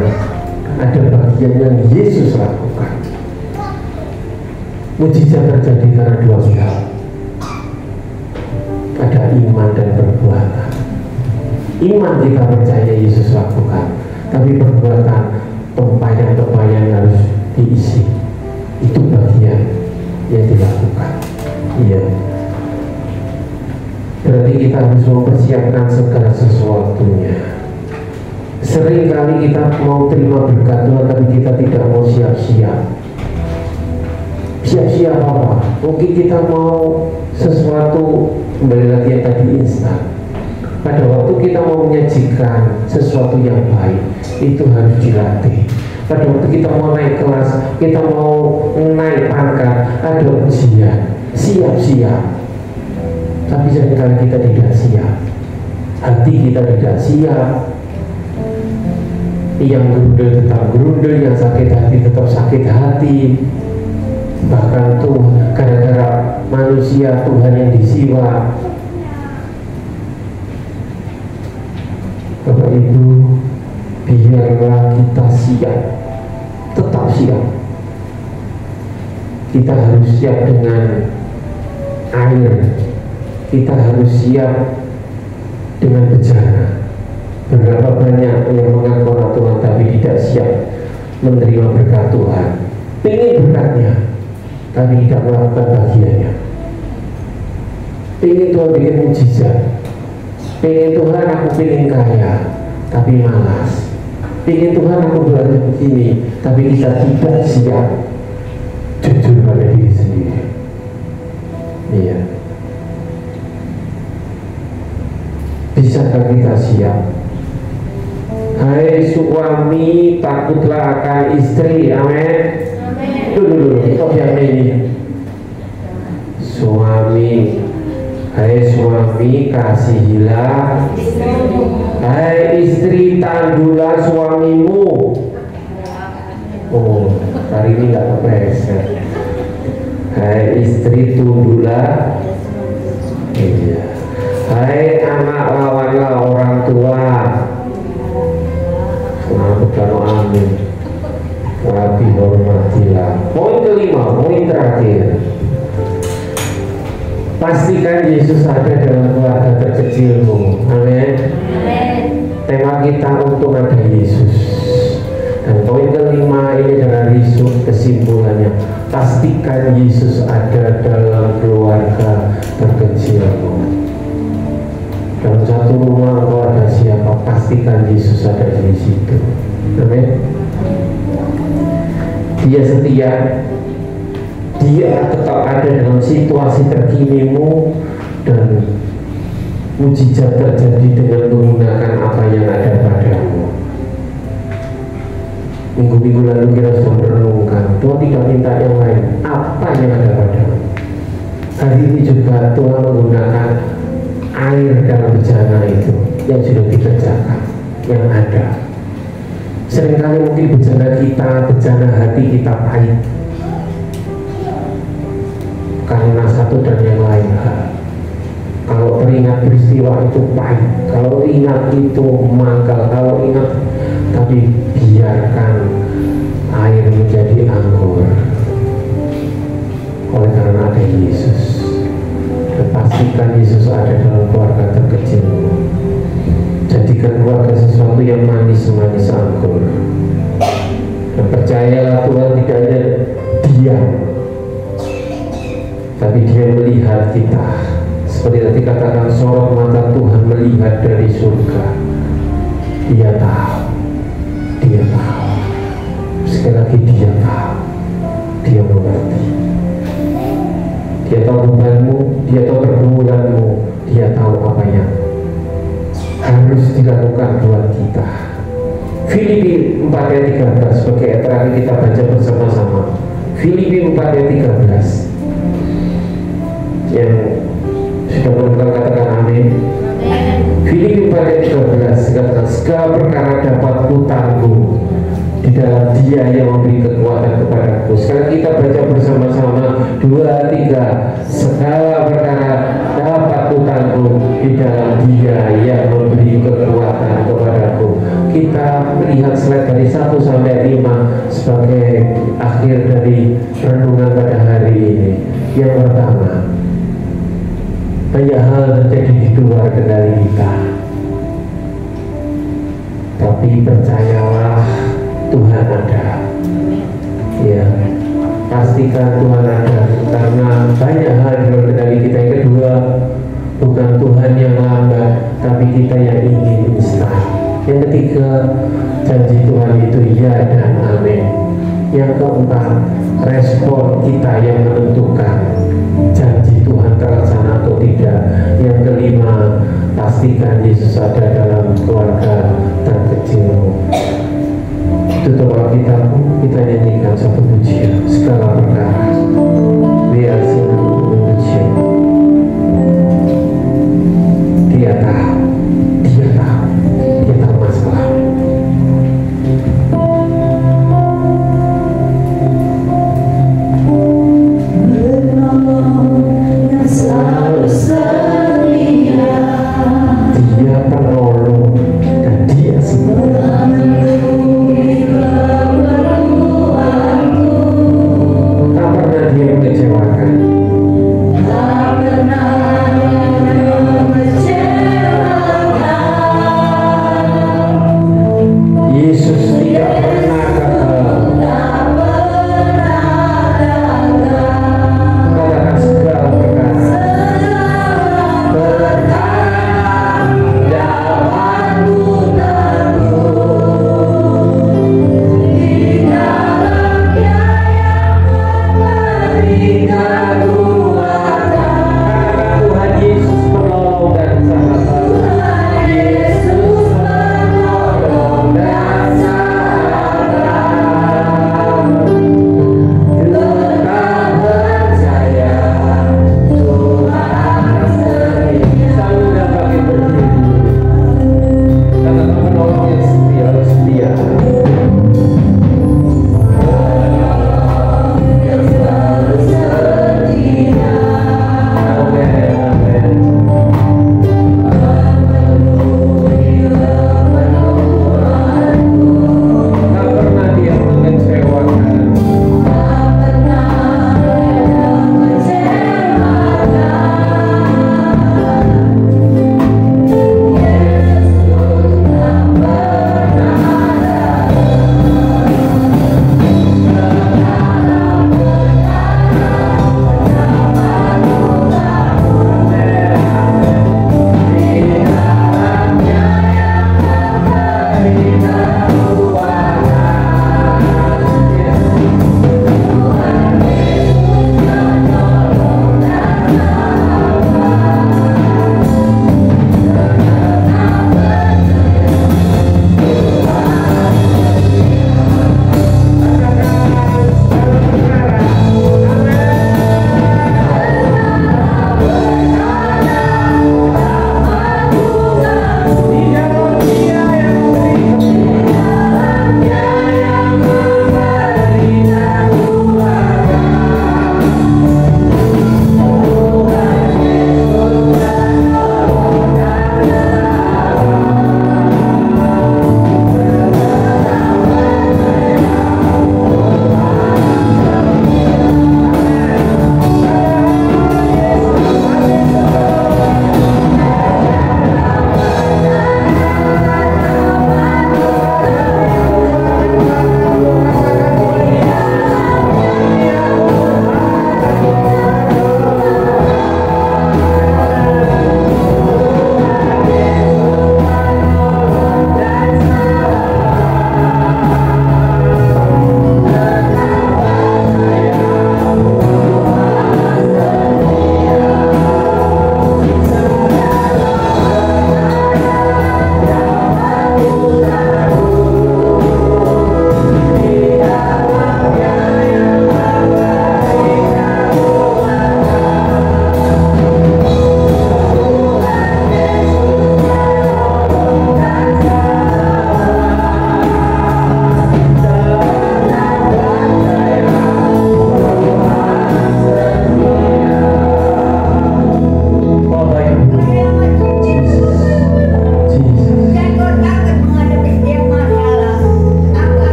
Speaker 2: ada bagian yang Yesus lakukan. Mujizat terjadi karena dua pihak, ada iman dan perbuatan. Iman kita percaya Yesus lakukan, tapi perbuatan tempayan-tempayan harus diisi. kita harus mempersiapkan segala sesuatunya. Seringkali kita mau terima berkat Tuhan, tapi kita tidak mau siap-siap. Siap-siap apa? Mungkin kita mau sesuatu, kembali lagi yang tadi, instan. Pada waktu kita mau menyajikan sesuatu yang baik, itu harus dilatih. Pada waktu kita mau naik kelas, kita mau naik pangkat, ada ujian, siap-siap. Tapi seringkali kita tidak siap. Hati kita tidak siap. Yang gerundel tetap gerundel, yang sakit hati tetap sakit hati. Bahkan tuh gara-gara manusia Tuhan yang disiwa. Bapak Ibu, biarlah kita siap, tetap siap. Kita harus siap dengan air, kita harus siap dengan bencana. Berapa banyak yang mengaku anak Tuhan tapi tidak siap menerima berkat Tuhan, pengen berkatnya tapi tidak melakukan bagiannya. Pengen Tuhan bikin mujizat, pengen Tuhan aku pengen kaya tapi malas, pengen Tuhan aku belajar begini tapi kita tidak siap jujur pada diri sendiri. Iya, bisakah kita siap? Hai suami, takutlah akan istri. Amin. Dulu yang ini. Suami, hai suami, kasihilah. Hai istri, tandulah suamimu. Oh, hari ini nggak kepreset. Hai istri, tundulah. Iya. Hai anak, lawanlah orang tua. Amin. Tapi hormatilah. Poin kelima, poin terakhir. Pastikan Yesus ada dalam keluarga terkecilmu. Amin. Tema kita untuk ada Yesus. Dan poin kelima ini adalah risuk kesimpulannya. Pastikan Yesus ada dalam keluarga terkecilmu. Dalam satu rumah keluarga siapa, pastikan Yesus ada di situ. Amin. Dia setia, dia tetap ada dalam situasi terkinimu, dan mujizat terjadi dengan menggunakan apa yang ada padamu. Minggu-minggu lalu kita sudah merenungkan, Tuhan tidak minta yang lain, apa yang ada padamu. Hari ini juga Tuhan menggunakan air dalam bencana itu yang sudah dikerjakan, yang ada. Seringkali mungkin bencana kita, bencana hati kita pahit karena satu dan yang lain hal. Kalau teringat peristiwa itu pahit, kalau ingat itu mangkal, kalau ingat, tapi biarkan air menjadi anggur oleh karena ada Yesus. Dan pastikan Yesus ada dalam keluarga terkecilmu. Jadikan keluarga sesuatu yang manis-manis anggur. Dan percayalah Tuhan tidak hanya diam, tapi Dia melihat kita. Seperti tadi katakan, sorot mata Tuhan melihat dari surga. Dia tahu, Dia tahu. Sekali lagi Dia tahu, Dia mengerti. Dia tahu bebanmu, Dia tahu pergumulanmu, Dia tahu apa yang harus dilakukan buat kita. Filipi 4 ayat 13 sebagai ayat terakhir kita baca bersama-sama. Filipi 4 ayat 13. Yang sudah menemukan katakan amin. Filipi 4 ayat 13 katakan, segala perkara dapat kutanggung di dalam Dia yang memberi kekuatan kepadaku. Sekarang kita baca bersama-sama 2, 3. Segala perkara dapat kutanggung di dalam Dia yang memberi kekuatan kepadaku. Kita melihat slide dari 1 sampai 5 sebagai akhir dari renungan pada hari ini. Yang pertama, banyak hal terjadi di luar kendali kita, tapi percayalah Tuhan ada. Ya, pastikan Tuhan ada, karena banyak hal di luar kendali kita. Yang kedua, bukan Tuhan yang lambat, tapi kita yang ingin instan. Yang ketiga, janji Tuhan itu ya dan amin. Yang keempat, respon kita yang menentukan janji Tuhan terlaksana atau tidak. Yang kelima, pastikan Yesus ada dalam keluarga dan kecilmu. Tutup Alkitabmu, kita nyanyikan satu pujian. Segala perkara biar sinang memuji. Dia tahu masalah.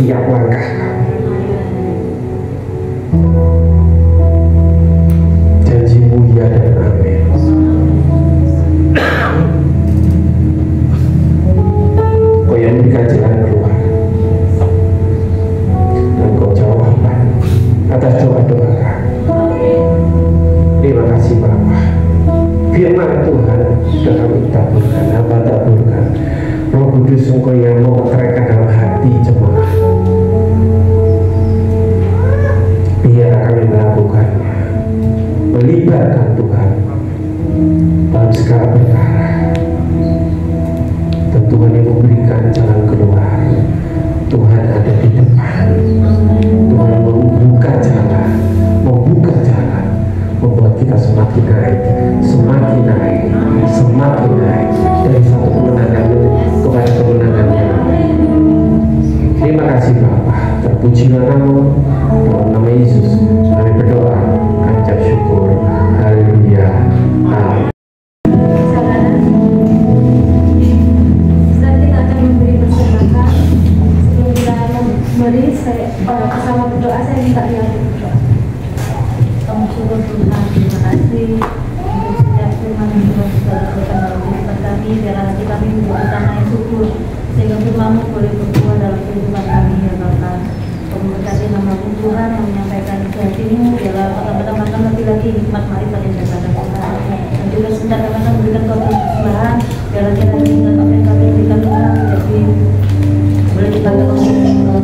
Speaker 2: setiap langkah kami. Janji-Mu ya dan amin. Kau yang memberikan jalan keluar, dan Kau jawaban atas doa-doa kami. Terima kasih Bapa. Firman Tuhan sudah kami taburkan, hamba taburkan. Roh Kudus Engkau yang memotretkan dalam hati jemaat, biar kami melakukannya, melibatkan Tuhan dalam segala perkara. Dan Tuhan yang memberikan jalan keluar. Tuhan ada di depan. Tuhan membuka jalan, membuat kita semakin naik, semakin naik, semakin naik dari satu kemenangan kepada kemenangan yang lain. Terima kasih Bapa, terpujilah Namamu. Dalam nama Yesus kami berdoa, kami ucap syukur. Haleluya. Amin.
Speaker 5: Bersama berdoa saya minta yang berdoa. Kami syukur Tuhan, terima kasih untuk setiap firman yang Tuhan sudah berikan dalam kehidupan kami. Biar hati kami menjadi tanah yang subur, sehingga firman-Mu boleh berbuah dalam kehidupan kami ya Bapa. Kami berkati nama-Mu Tuhan yang menyampaikan isi hati-Mu. Biarlah kata-kata makan lebih lagi hikmat marifat yang daripada Tuhan. Dan juga sebentar kami akan memberikan Kau persembahan. Biarlah kita mengingat apa yang kami berikan Tuhan menjadi boleh dipakai untuk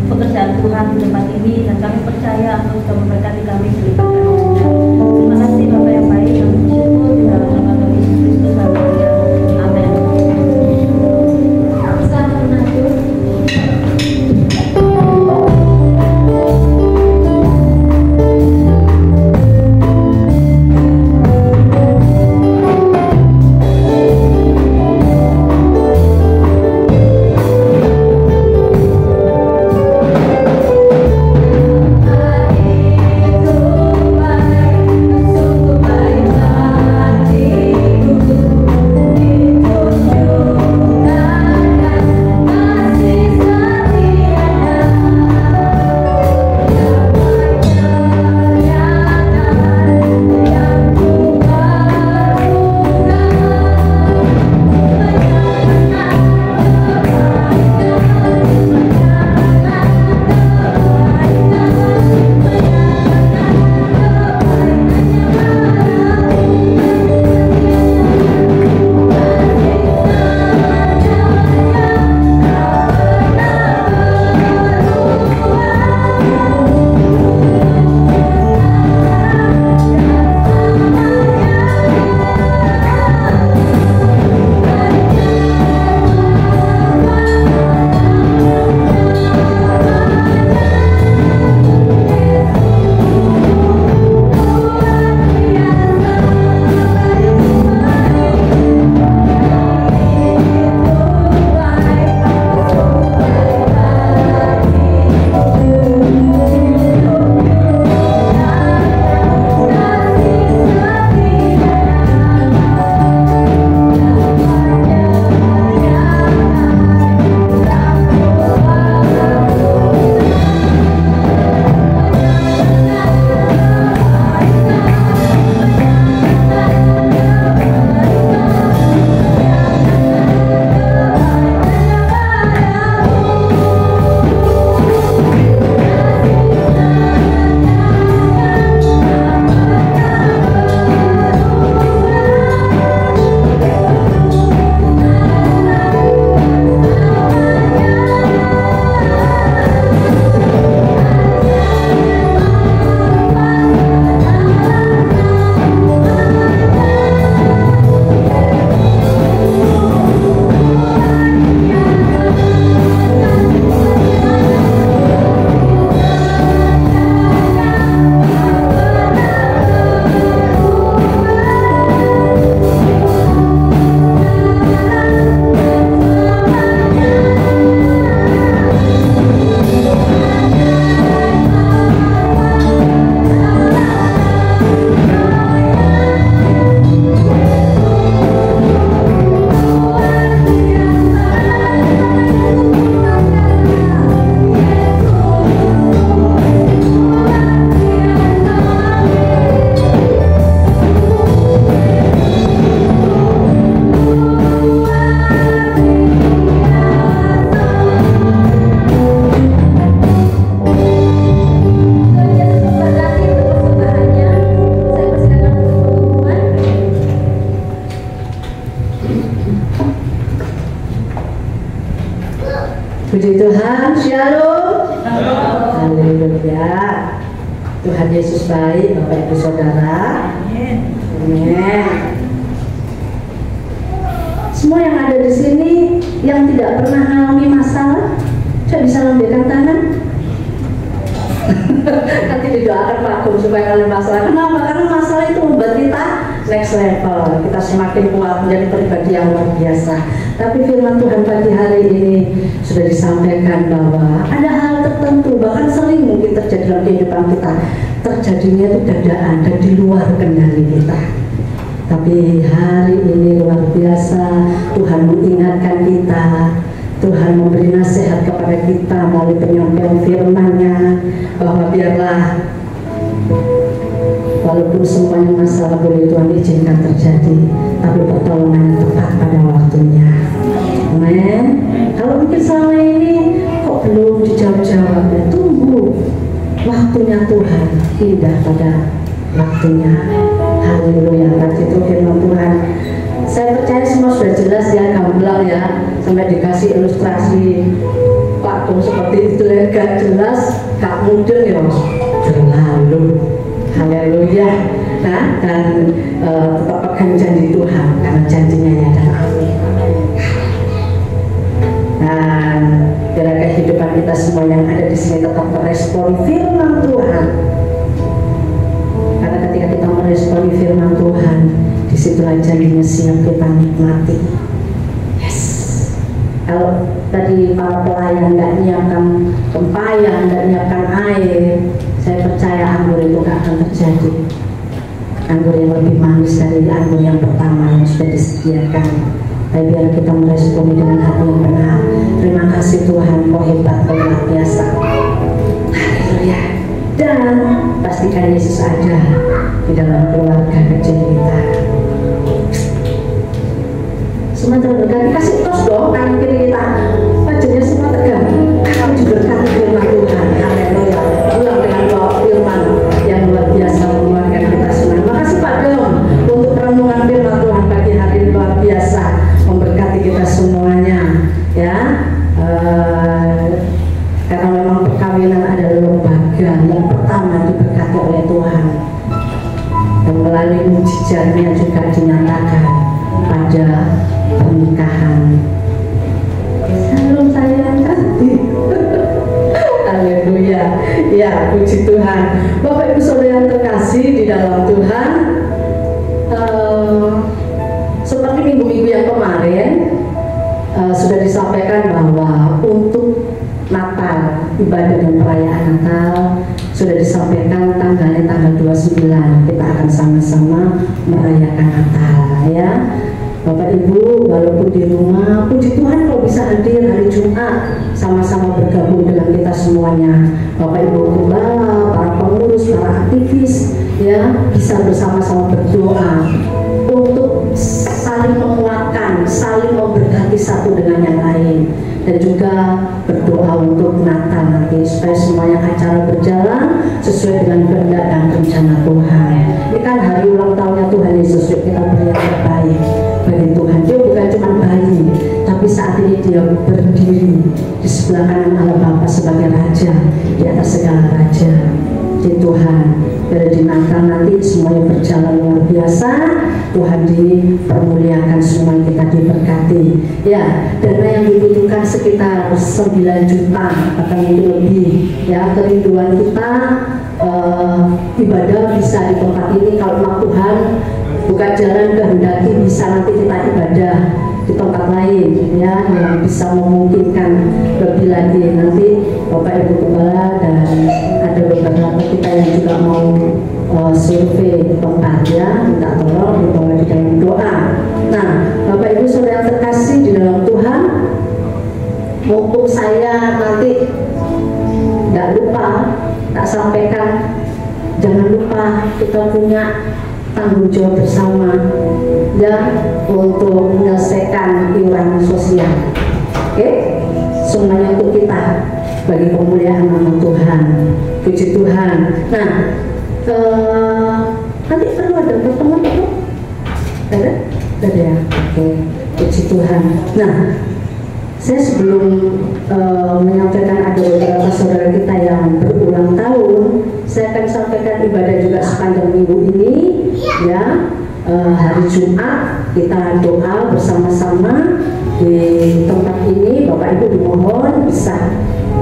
Speaker 5: pekerjaan Tuhan di tempat ini, dan kami percaya Engkau sudah memberkati kami melibatkan Tuhan. Terima kasih Bapa yang baik, kami bersyukur di dalam nama Tuhan Yesus Kristus. Haleluya. Amin. Selamat menantu.
Speaker 6: Itu Puji Tuhan, Shalom. Haleluya. Tuhan Yesus baik, Bapak Ibu Saudara. Amin. Semua yang ada di sini yang tidak pernah mengalami masalah, saya bisa lambaikan tangan. Nanti didoakan Pak Gum supaya kalian masalah. Kenapa? Karena masalah itu membuat kita next level. Kita semakin kuat menjadi pribadi yang luar biasa. Tapi firman Tuhan pagi hari ini sudah disampaikan bahwa ada hal tertentu, bahkan sering mungkin terjadi dalam kehidupan kita, terjadinya itu dadaan dan di luar kendali kita. Tapi hari ini luar biasa, Tuhan mengingatkan kita, Tuhan memberi nasihat kepada kita melalui penyampaian firman-Nya bahwa biarlah walaupun semuanya masalah boleh Tuhan izinkan terjadi, tapi pertolongan tepat pada waktunya. Amen. Kalau mungkin selama ini kok belum dijawab-jawab, ya tunggu waktunya Tuhan, indah pada waktunya. Haleluya. Berarti itu firman Tuhan. Saya percaya semua sudah jelas ya, gamblang ya, sampai dikasih ilustrasi Pak Gum seperti itu ya, gak jelas, gak mudeng ya, terlalu. Haleluya. Nah, dan tetap pegang janji Tuhan, karena janjinya ya dan amin. Dan biar kehidupan kita semua yang ada di sini tetap merespon firman Tuhan. Karena ketika kita merespon firman Tuhan, disitulah janjinya siap kita nikmati. Yes. Kalau tadi para pelayan nggak nyiapkan tempayan, nggak nyiapkan air, saya percaya anggur itu nggak akan terjadi. Anggur yang lebih manis dari anggur yang pertama yang sudah disediakan. Tapi biar kita meresponi dengan hati yang benar. Terima kasih Tuhan, kau hebat, kau luar biasa. Haleluya. Dan pastikan Yesus ada di dalam keluarga kecil kita. Semua terberkati, kasih tos dong kanan kiri kita. Wajahnya semua tegak. Kami diberkati firman Tuhan. Haleluya. Ulang dengan doa firman yang luar biasa menguatkan kita semua. Terima kasih Pak Gum untuk renungan firman Tuhan pagi hari ini luar biasa, memberkati kita semuanya. Ya, karena memang perkawinan adalah lembaga yang pertama diberkati oleh Tuhan, dan melalui mujizatnya juga dinyatakan pada pernikahan. Salam sayang hati. Haleluya. Ya, puji Tuhan. Bapak Ibu Saudara yang terkasih di dalam Tuhan, seperti minggu-minggu yang kemarin sudah disampaikan bahwa untuk Natal, ibadah dan perayaan Natal sudah disampaikan tanggalnya tanggal 29. Kita akan sama-sama merayakan Natal ya. Bapak Ibu walaupun di rumah, puji Tuhan kalau bisa hadir hari Jumat sama-sama bergabung dengan kita semuanya. Bapak Ibu gembala, para pengurus, para aktivis ya, bisa bersama-sama berdoa untuk saling menguatkan, saling memberkati satu dengan yang lain, dan juga berdoa untuk Natal nanti supaya semuanya acara berjalan sesuai dengan kehendak dan rencana Tuhan. Ini kan hari ulang tahunnya Tuhan Yesus, kita beri yang terbaik bagi Tuhan. Dia bukan cuma bayi, tapi saat ini dia berdiri di sebelah kanan Allah Bapa sebagai Raja di atas segala raja. Di Tuhan, pada di Natal nanti semuanya berjalan luar biasa. Tuhan dipermuliakan, semua kita diberkati ya. Dana yang dibutuhkan sekitar 9 juta atau mungkin lebih ya. Kerinduan kita ibadah bisa di tempat ini. Kalau memang Tuhan buka jalan kehendaki, bisa nanti kita ibadah di tempat lain ya, yang bisa memungkinkan lebih lagi. Nanti Bapak Ibu Kepala dan ada beberapa kita yang juga mau survei tempat ya, minta tolong dibawa di dalam doa. Nah, Bapak Ibu Saudara yang terkasih di dalam Tuhan, mumpung saya nanti tidak lupa, tak sampaikan, jangan lupa kita punya tanggung jawab bersama ya untuk menyelesaikan iuran sosial. Oke, semuanya untuk kita bagi pemuliaan nama Tuhan. Puji Tuhan. Nah, nanti perlu ada pertemuan itu? Ada ya. Oke, puji Tuhan. Nah, Saya sebelum menyampaikan ada beberapa saudara kita yang berulang tahun, saya akan sampaikan ibadah juga sepanjang minggu ini, ya. Hari Jumat kita doa bersama-sama di tempat ini. Bapak Ibu dimohon bisa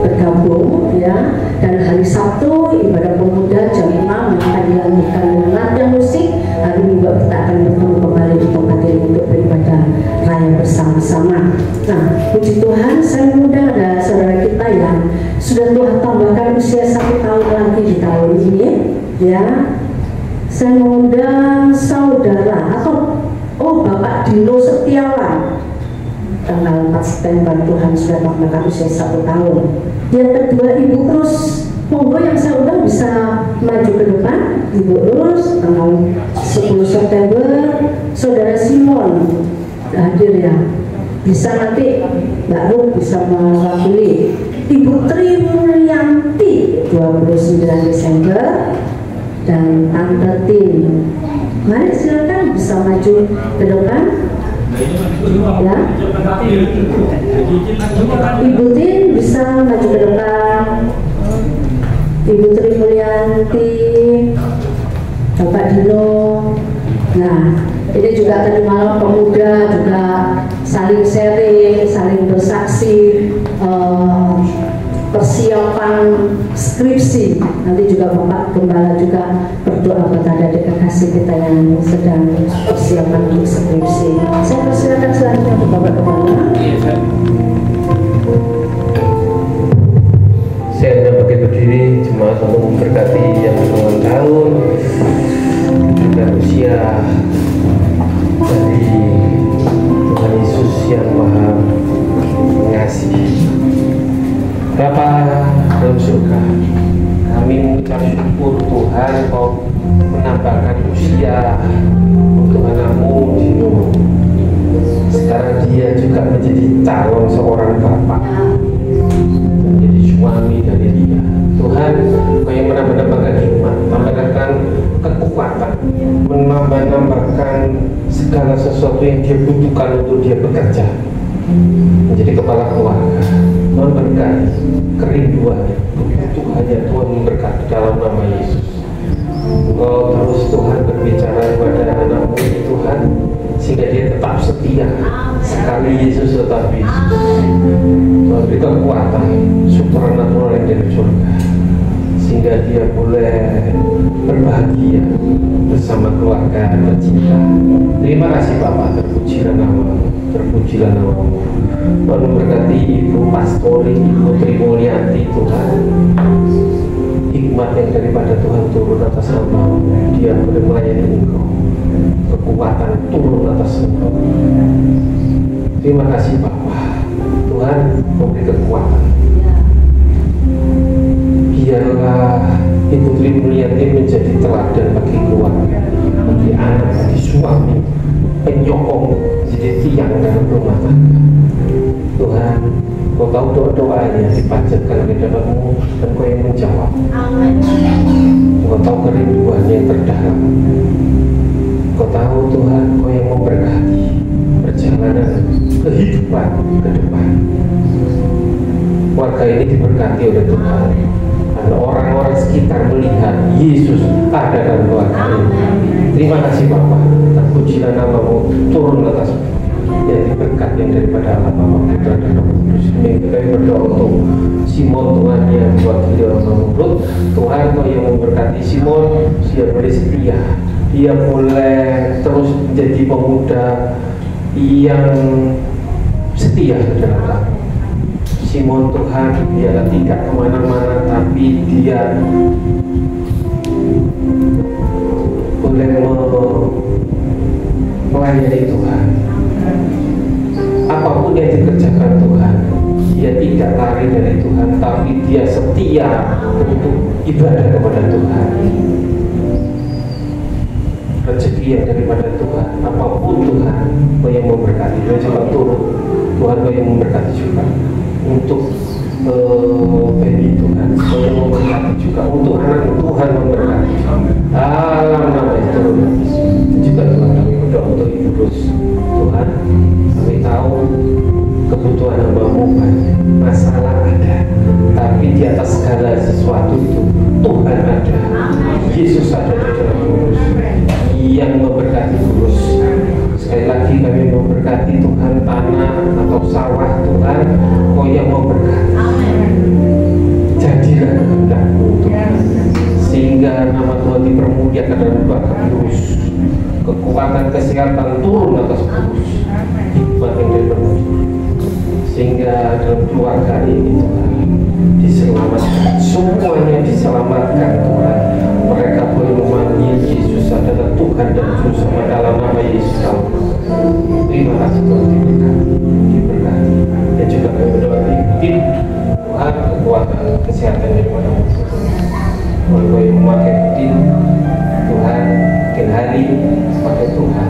Speaker 6: bergabung, ya. Dan hari Sabtu ibadah pemuda jam 6 yang akan dilanjutkan dengan latihan musik. Hari Minggu kita akan bertemu kembali di tempat ini untuk beribadah raya bersama-sama. Nah, puji Tuhan, saya mengundang ada saudara kita yang sudah Tuhan tambahkan usia 1 tahun lagi di tahun ini, ya. Saya mengundang saudara atau Bapak Dino Setiawan, tanggal 4 September Tuhan sudah tambahkan usia 1 tahun. Yang kedua Ibu Rus, monggo yang saya undang bisa maju ke depan. Ibu Rus, tanggal 10 September. Saudara Simon hadir, ya, bisa nanti Mbak Ruh bisa mewakili. Ibu Tri Mulyanti 29 Desember dan Tante Tin. Mari silakan bisa maju ke depan, ya. Ibu Tin bisa maju ke depan. Ibu Tri Mulyanti, Bapak Dino. Nah, ini juga tadi malam pemuda juga saling sharing, saling bersaksi, persiapan skripsi. Nanti juga Bapak Gembala juga berdoa kepada adik kasih kita yang sedang persiapan untuk skripsi. Saya persilakan selanjutnya untuk Bapak Gembala.
Speaker 2: Saya sudah pakai berdiri cuma untuk memberkati yang ulang tahun dan usia dari Tuhan Yesus yang Maha Mengasihi. Bapa dalam surga, kami mengucap syukur Tuhan Kau menambahkan usia untuk anakmu Dino. Sekarang dia juga menjadi calon seorang bapak, menjadi suami dari dia. Tuhan, Kau yang menambahkan hikmat, menambahkan kekuatan, menambahkan segala sesuatu yang dia butuhkan untuk dia bekerja, menjadi kepala keluarga, memberkati kerinduannya, kebutuhannya. Tuhan memberkati dalam nama Yesus. Engkau terus Tuhan berbicara kepada anakmu Tuhan, sehingga dia tetap setia sekali Yesus tetap Yesus. Tuhan beri kekuatan supranatural yang dari surga, sehingga dia boleh berbahagia bersama keluarga tercinta. Terima kasih Bapak, terpujilah namamu, terpujilah namamu. Tuhan memberkati Ibu Pastori, Ibu Tri Mulyanti. Tuhan, hikmat yang daripada Tuhan turun atas hamba-Mu. Dia boleh melayani Engkau, kekuatan turun atas Engkau. Terima kasih Bapak. Tuhan memberi kekuatan. Biarlah Ibu Tri Mulyanti menjadi teladan bagi keluarga, bagi anak, bagi suami, penyokong, jadi tiang dalam rumah tangga. Tuhan, Kau tahu doa-doanya dipanjatkan ke dalam-Mu, dan Kau yang menjawab. Kau tahu kerinduannya yang terdalam. Kau tahu Tuhan, Kau yang memberkati perjalanan kehidupan ke depan. Keluarga ini diberkati oleh Tuhan, dan orang-orang sekitar melihat Yesus ada dalam keluarga ini. Terima kasih Bapak, terpujilah namamu turun atas yang diberkat yang daripada Allah Bapa, Putra dan Roh Kudus. Kami berdoa untuk Simon Tuhan yang diwakili oleh Ruth. Tuhan, Kau yang memberkati Simon, dia boleh setia, dia boleh terus menjadi pemuda yang setia dalam Kamu. Simon Tuhan, dia tidak kemana-mana, tapi dia boleh melayani Tuhan. Apapun yang dikerjakan Tuhan, dia tidak lari dari Tuhan, tapi dia setia untuk ibadah kepada Tuhan. Rezeki yang daripada Tuhan, apapun Tuhan, Kau yang memberkati. Dia juga turun, Tuhan Kau yang memberkati juga untuk baby Tuhan, Kau yang memberkati juga untuk anak Tuhan memberkati. Dalam nama itu juga Tuhan kami berdoa untuk Ibu Rus. Tuhan, kami tahu kebutuhan hamba-Mu segala sesuatu itu Tuhan ada, Yesus ada di dalam Kudus yang memberkati Kudus. Sekali lagi kami memberkati Tuhan tanah atau sawah Tuhan, Kau yang memberkati. Jadilah kehendak-Mu Tuhan, sehingga nama Tuhan dipermuliakan dalam bahkan Kudus. Kekuatan kesehatan turun atas Kudus, hikmat yang dari sehingga dalam keluarga ini Tuhan diselamatkan, semuanya diselamatkan Tuhan. Mereka boleh memanggil Yesus adalah Tuhan dan Juru Selamat dalam nama Yesus. Terima kasih Tuhan, diberkati. Dan juga kami berdoa ikutin Tuhan kekuatan kesehatan dari mana-mana. Kalau yang memakai rutin Tuhan, mungkin hari pakai Tuhan,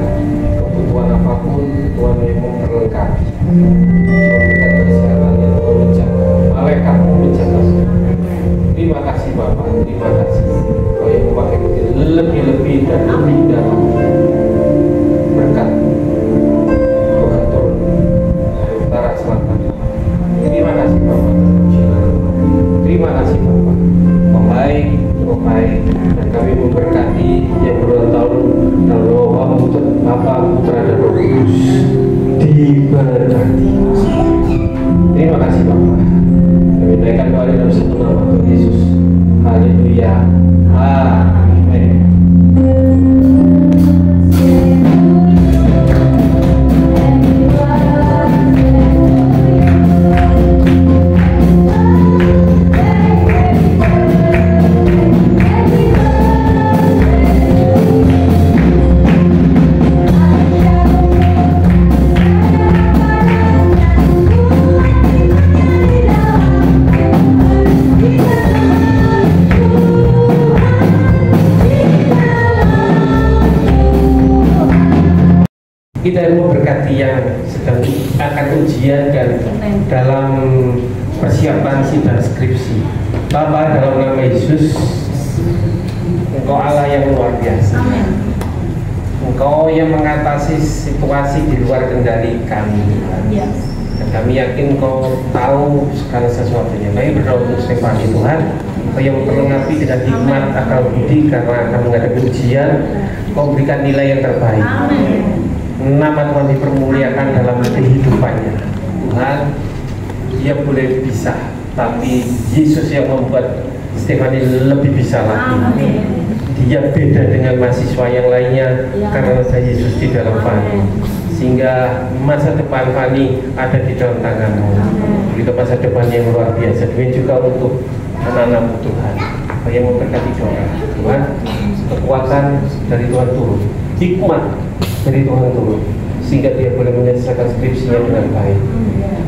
Speaker 2: kebutuhan apapun Tuhan yang memperlengkapi. Memberikan kesehatan yang Tuhan menjaga, malaikat menjaga. Terima kasih Bapak, terima kasih. Kau yang memakai rutin lebih-lebih dan lebih dalam berkat Tuhan turun dari utara selatan. Terima kasih Bapak, terima kasih Bapak. Kau baik, Kau baik, dan kami memberkati yang berulang tahun dalam Bapa, Putra dan Roh Kudus diberkati. Terima kasih Bapak. Kami naikkan doa dalam satu nama Tuhan Yesus. Haleluya. Amin. Kita memberkati yang sedang akan ujian dan dalam persiapan sidang skripsi. Bapa, dalam nama Yesus, Engkau Allah yang luar biasa. Engkau yang mengatasi situasi di luar kendali kami, Tuhan. Dan kami yakin Engkau tahu segala sesuatunya. Kami berdoa untuk Stefani, Tuhan, Engkau yang memperlengkapi dengan hikmat akal budi karena akan menghadapi ujian. Engkau berikan nilai yang terbaik. Nama Tuhan dipermuliakan dalam kehidupannya. Tuhan, dia boleh bisa, tapi Yesus yang membuat Stefani lebih bisa lagi. Dia beda dengan mahasiswa yang lainnya karena ada Yesus di dalam Fani, sehingga masa depan Fani ada di dalam tangan-Mu. Itu masa depan yang luar biasa. Demikian juga untuk anak-anak-Mu Tuhan, yang memberkati doa Tuhan, kekuatan dari Tuhan turun, hikmat dari Tuhan turun, sehingga dia boleh menyelesaikan skripsinya dengan baik.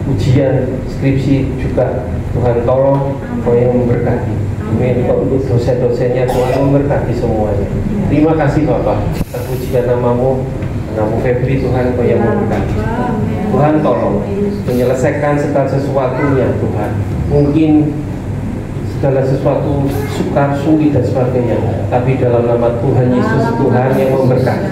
Speaker 2: Ujian skripsi juga Tuhan tolong, Kau yang memberkati. Demi untuk dosen-dosennya Tuhan memberkati semuanya. Terima kasih Bapak, terpujilah nama-Mu, nama Febri Tuhan, Kau yang memberkati. Tuhan tolong menyelesaikan segala sesuatunya Tuhan. Mungkin segala sesuatu sukar, sulit dan sebagainya, tapi dalam nama Tuhan Yesus, Tuhan yang memberkati,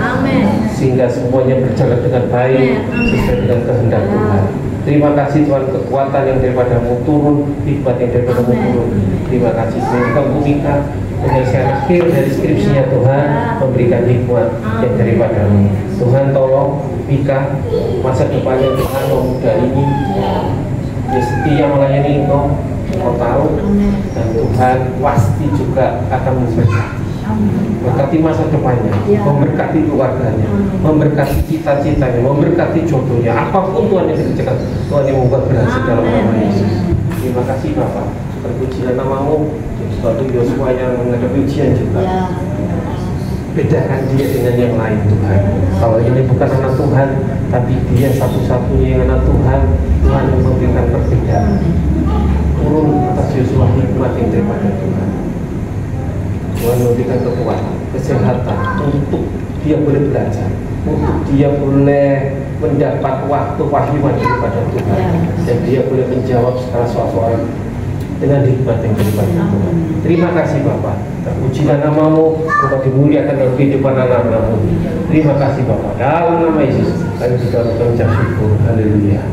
Speaker 2: sehingga semuanya berjalan dengan baik sesuai dengan kehendak Tuhan. Terima kasih Tuhan, kekuatan yang daripada-Mu turun, hikmat yang daripada-Mu turun. Terima kasih Tuhan, Mika penyelesaian akhir dari skripsinya Tuhan, memberikan hikmat yang daripada-Mu. Tuhan tolong Mika, masa depannya Tuhan memudah ini, dia setia melayani Engkau tahu, dan Tuhan pasti juga akan memberkati. Memberkati masa depannya, memberkati keluarganya, memberkati cita-citanya, memberkati jodohnya. Apapun Tuhan yang dikerjakan, Tuhan yang membuat berhasil dalam nama Yesus. Terima kasih Bapak, terpujilah nama-Mu. Suatu Yosua yang menghadapi ujian juga, bedakan dia dengan yang lain Tuhan. Kalau ini bukan anak Tuhan, tapi dia satu-satunya yang anak Tuhan, Tuhan yang memberikan perbedaan. Turun atas Yosua hikmat yang daripada Tuhan. Tuhan memberikan kekuatan, kesehatan untuk dia boleh belajar, untuk dia boleh mendapat waktu wahyu daripada Tuhan, dan dia boleh menjawab segala soal-soal dengan hikmat yang daripada Tuhan. Terima kasih Bapak, terpujilah nama-Mu, Engkau dimuliakan dalam kehidupan anak-anak-Mu. Terima kasih Bapak, dalam nama Yesus kami sudah mengucap syukur. Haleluya.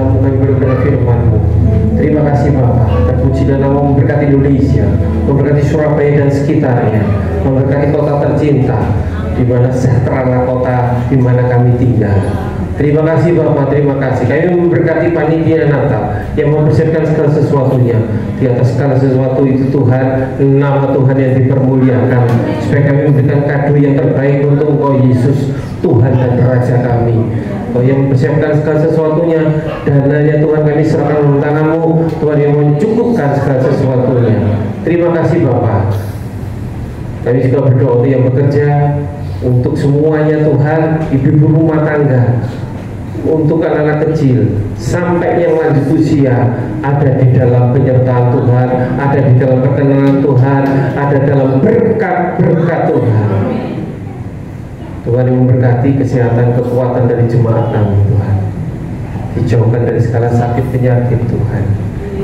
Speaker 2: waktu kami mendengar firman-Mu. Terima kasih Bapak, terpujilah nama memberkati Indonesia, memberkati Surabaya dan sekitarnya, memberkati kota tercinta, di mana sejahteralah kota di mana kami tinggal. Terima kasih Bapak, terima kasih. Kami memberkati panitia Natal yang mempersiapkan segala sesuatunya. Di atas segala sesuatu itu Tuhan, nama Tuhan yang dipermuliakan, supaya kami memberikan kado yang terbaik untuk Engkau Yesus, Tuhan dan Raja kami. Kau yang mempersiapkan segala sesuatunya, dananya Tuhan kami serahkan dalam tangan-Mu, Tuhan yang mencukupkan segala sesuatunya. Terima kasih Bapak. Kami juga berdoa untuk yang bekerja, untuk semuanya Tuhan, ibu-ibu rumah tangga, untuk anak-anak kecil, sampai yang lanjut usia, ada di dalam penyertaan Tuhan, ada di dalam perkenanan Tuhan, ada dalam berkat-berkat Tuhan. Tuhan yang memberkati kesehatan, kekuatan dari jemaat kami Tuhan. Dijauhkan dari segala sakit penyakit Tuhan,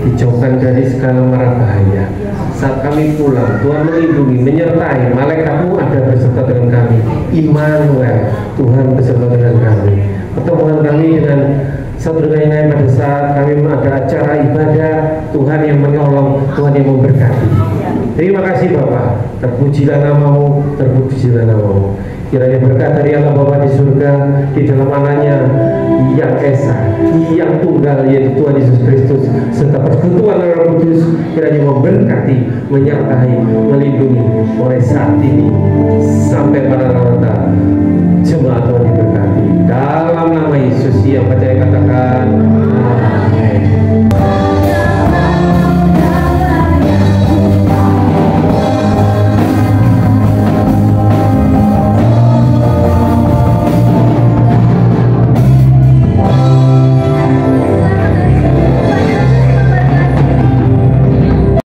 Speaker 2: dijauhkan dari segala mara bahaya. Saat kami pulang, Tuhan melindungi, menyertai, malaikat-Mu ada beserta dengan kami. Immanuel, Tuhan beserta dengan kami. Pertemuan kami dengan satu dengan yang lain pada saat kami ada acara ibadah, Tuhan yang menolong, Tuhan yang memberkati. Terima kasih Bapak, terpujilah nama-Mu, terpujilah nama-Mu. Kiranya berkat dari Allah Bapa di surga, di dalam anaknya yang esa, yang tunggal, yaitu Tuhan Yesus Kristus, serta persekutuan Roh Kudus, kiranya memberkati, menyertai, melindungi mulai saat ini sampai pada